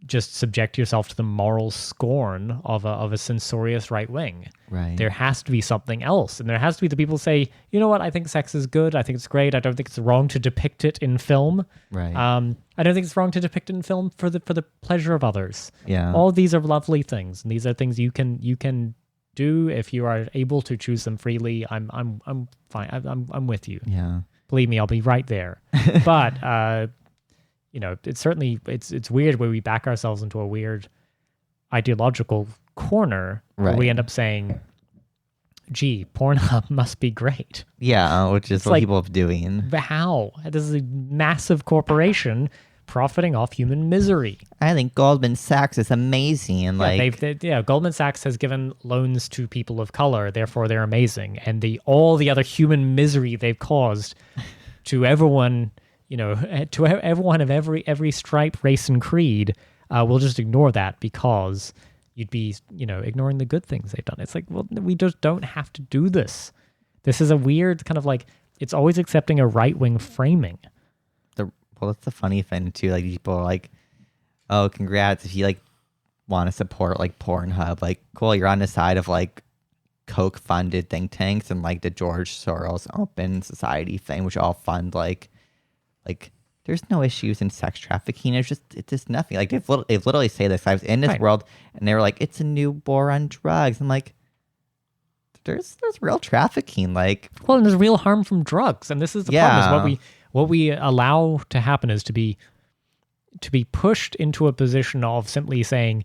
just subject yourself to the moral scorn of a censorious right wing. Right. There has to be something else, and there has to be the people who say, you know what, I think sex is good. I think it's great. I don't think it's wrong to depict it in film. Right. I don't think it's wrong to depict it in film for the pleasure of others. Yeah. All of these are lovely things, and these are things you can do if you are able to choose them freely. I'm fine. I'm with you. Yeah. Believe me, I'll be right there. But it's certainly it's weird where we back ourselves into a weird ideological corner where we end up saying, gee, Pornhub must be great. Yeah, which is what people are doing. But how? This is a massive corporation profiting off human misery. I think Goldman Sachs is amazing. Goldman Sachs has given loans to people of color, therefore they're amazing. And all the other human misery they've caused to everyone, to everyone of every stripe, race, and creed, we'll just ignore that because you'd be, ignoring the good things they've done. It's like, well, we just don't have to do this. This is a weird kind of like, it's always accepting a right-wing framing. Well, that's the funny thing too. Like people are like, "Oh, congrats if you like want to support like Pornhub. Like, cool, you're on the side of like Koch-funded think tanks and like the George Soros Open Society thing, which all fund like there's no issues in sex trafficking. It's just nothing. Like they've literally say this. I was in this world, and they were like, it's a new war on drugs. I'm like, there's real trafficking. Like, well, and there's real harm from drugs, and this is the problem. Is what we allow to happen is to be pushed into a position of simply saying,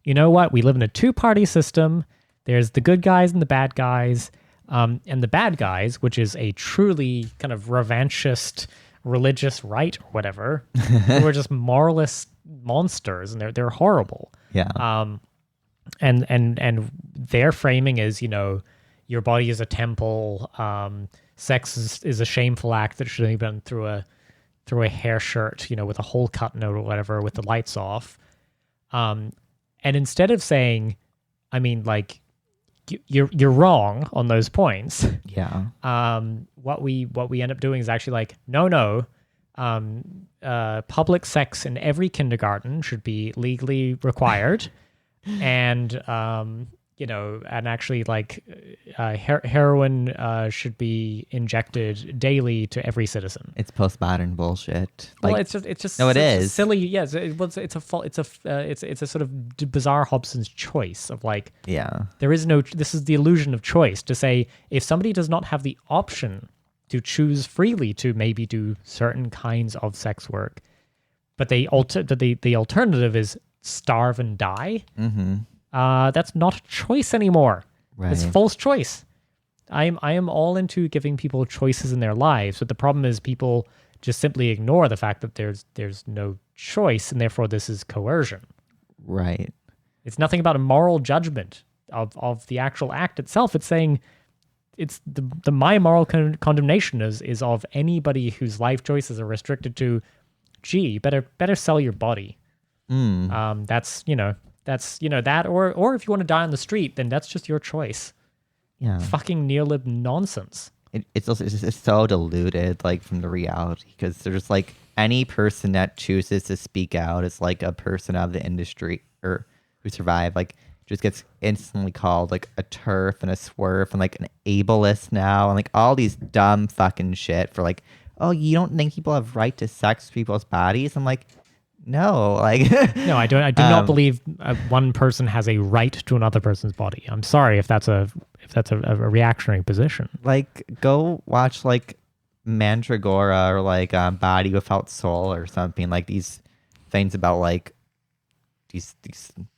you know what, we live in a two-party system. There's the good guys and the bad guys, and the bad guys, which is a truly kind of revanchist religious right or whatever, who are just moralist monsters, and they're horrible. Yeah. And their framing is, your body is a temple. Sex is a shameful act that should only be done through a hair shirt, with a hole cut note or whatever, with the lights off. And instead of saying, I mean, like, you're wrong on those points. Yeah. What we end up doing is actually like, no. Public sex in every kindergarten should be legally required, and and actually like heroin should be injected daily to every citizen. It's postmodern bullshit. Well, it's just no, it is silly. Yes, it's a sort of bizarre Hobson's choice of like, there is no. This is the illusion of choice to say if somebody does not have the option to choose freely to maybe do certain kinds of sex work, but the alternative is starve and die. Mm-hmm. That's not a choice anymore. Right. It's false choice. I am all into giving people choices in their lives, but the problem is people just simply ignore the fact that there's no choice, and therefore this is coercion. Right. It's nothing about a moral judgment of the actual act itself. It's saying it's the my moral condemnation is of anybody whose life choices are restricted to, gee, better sell your body. That's that, or if you want to die on the street, then that's just your choice. Yeah. Fucking neolib nonsense. It's so diluted, like, from the reality, because there's like any person that chooses to speak out is like a person of the industry or who survived, like, just gets instantly called like a TERF and a SWERF and like an ableist now, and like all these dumb fucking shit for like, oh, you don't think people have right to sex people's bodies? I'm like, no, like no, I do not believe one person has a right to another person's body. I'm sorry if that's a reactionary position. Like, go watch like Mandragora or like Body Without Soul or something, like these things about like these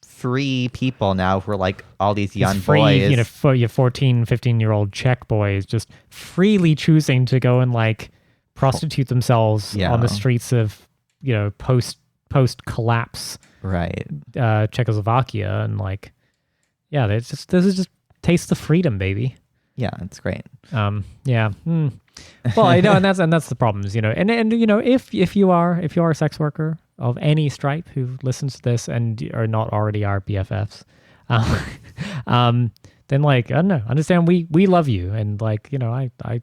free people now who are like all these young boys, for your 14, 15-year-old Czech boys just freely choosing to go and like prostitute themselves on the streets of post collapse Czechoslovakia, and like this is just taste the freedom, baby. Yeah, it's great. Well, I know, and that's the problems, and if you are a sex worker of any stripe who listens to this and are not already our BFFs, then like, I don't know, understand we love you, and like, I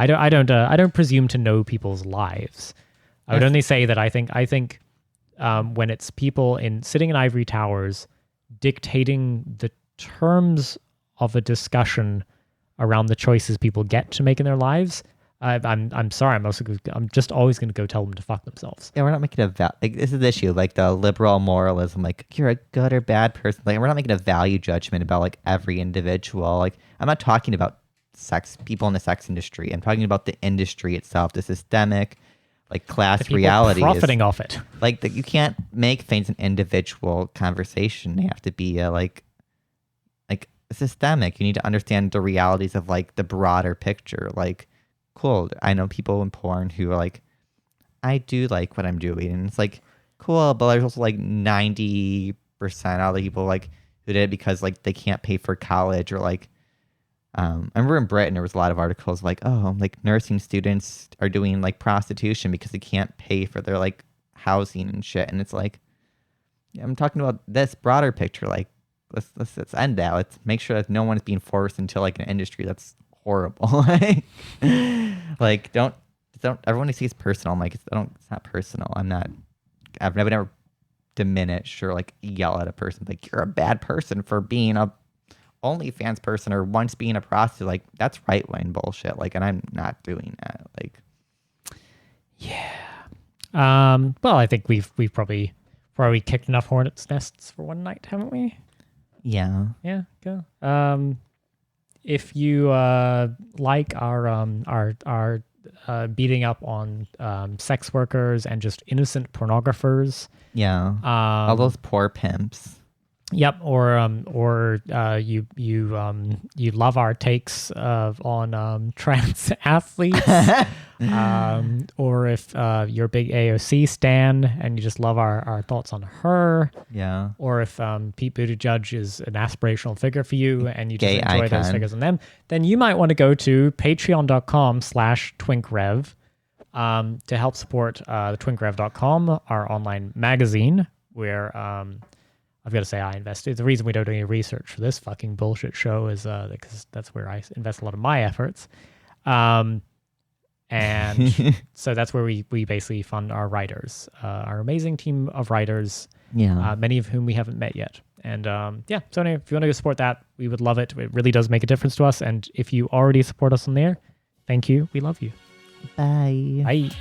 don't presume to know people's lives. I would only say that I think when it's people sitting in ivory towers dictating the terms of a discussion around the choices people get to make in their lives, I'm sorry. I'm just always going to go tell them to fuck themselves. Yeah, we're not making this is the issue, like the liberal moralism, like you're a good or bad person. Like we're not making a value judgment about like every individual. Like I'm not talking about people in the sex industry. I'm talking about the industry itself, the systemic, like class reality profiting off it. Like you can't make things an individual conversation. They have to be like systemic. You need to understand the realities of like the broader picture. Like, cool, I know people in porn who are like, I do like what I'm doing, and it's like cool, but there's also like 90% of the people like who did it because like they can't pay for college, or like I remember in Britain there was a lot of articles like, oh, like nursing students are doing like prostitution because they can't pay for their like housing and shit. And it's like, yeah, I'm talking about this broader picture. Like let's end that. Let's make sure that no one's being forced into like an industry that's horrible. Like don't everyone sees personal. I'm like, it's not personal. I've never diminish or like yell at a person like you're a bad person for being a OnlyFans person or once being a prostitute. Like that's right wing bullshit. Like, and I'm not doing that. Like, yeah. Well, I think we've probably kicked enough hornets' nests for one night, haven't we? Yeah. Yeah. Go. If you like our beating up on sex workers and just innocent pornographers. Yeah. All those poor pimps. Yep, or you love our takes on trans athletes, or if you're a big AOC stan and you just love our thoughts on her, yeah, or if Pete Buttigieg is an aspirational figure for you and you just Gay enjoy icon. those figures on them, then you might want to go to patreon.com/twinkrev to help support twinkrev.com, our online magazine, where I've got to say I invested. The reason we don't do any research for this fucking bullshit show is because that's where I invest a lot of my efforts. And so that's where we basically fund our writers, our amazing team of writers, many of whom we haven't met yet. And so anyway, if you want to go support that, we would love it. It really does make a difference to us. And if you already support us on there, thank you. We love you. Bye. Bye.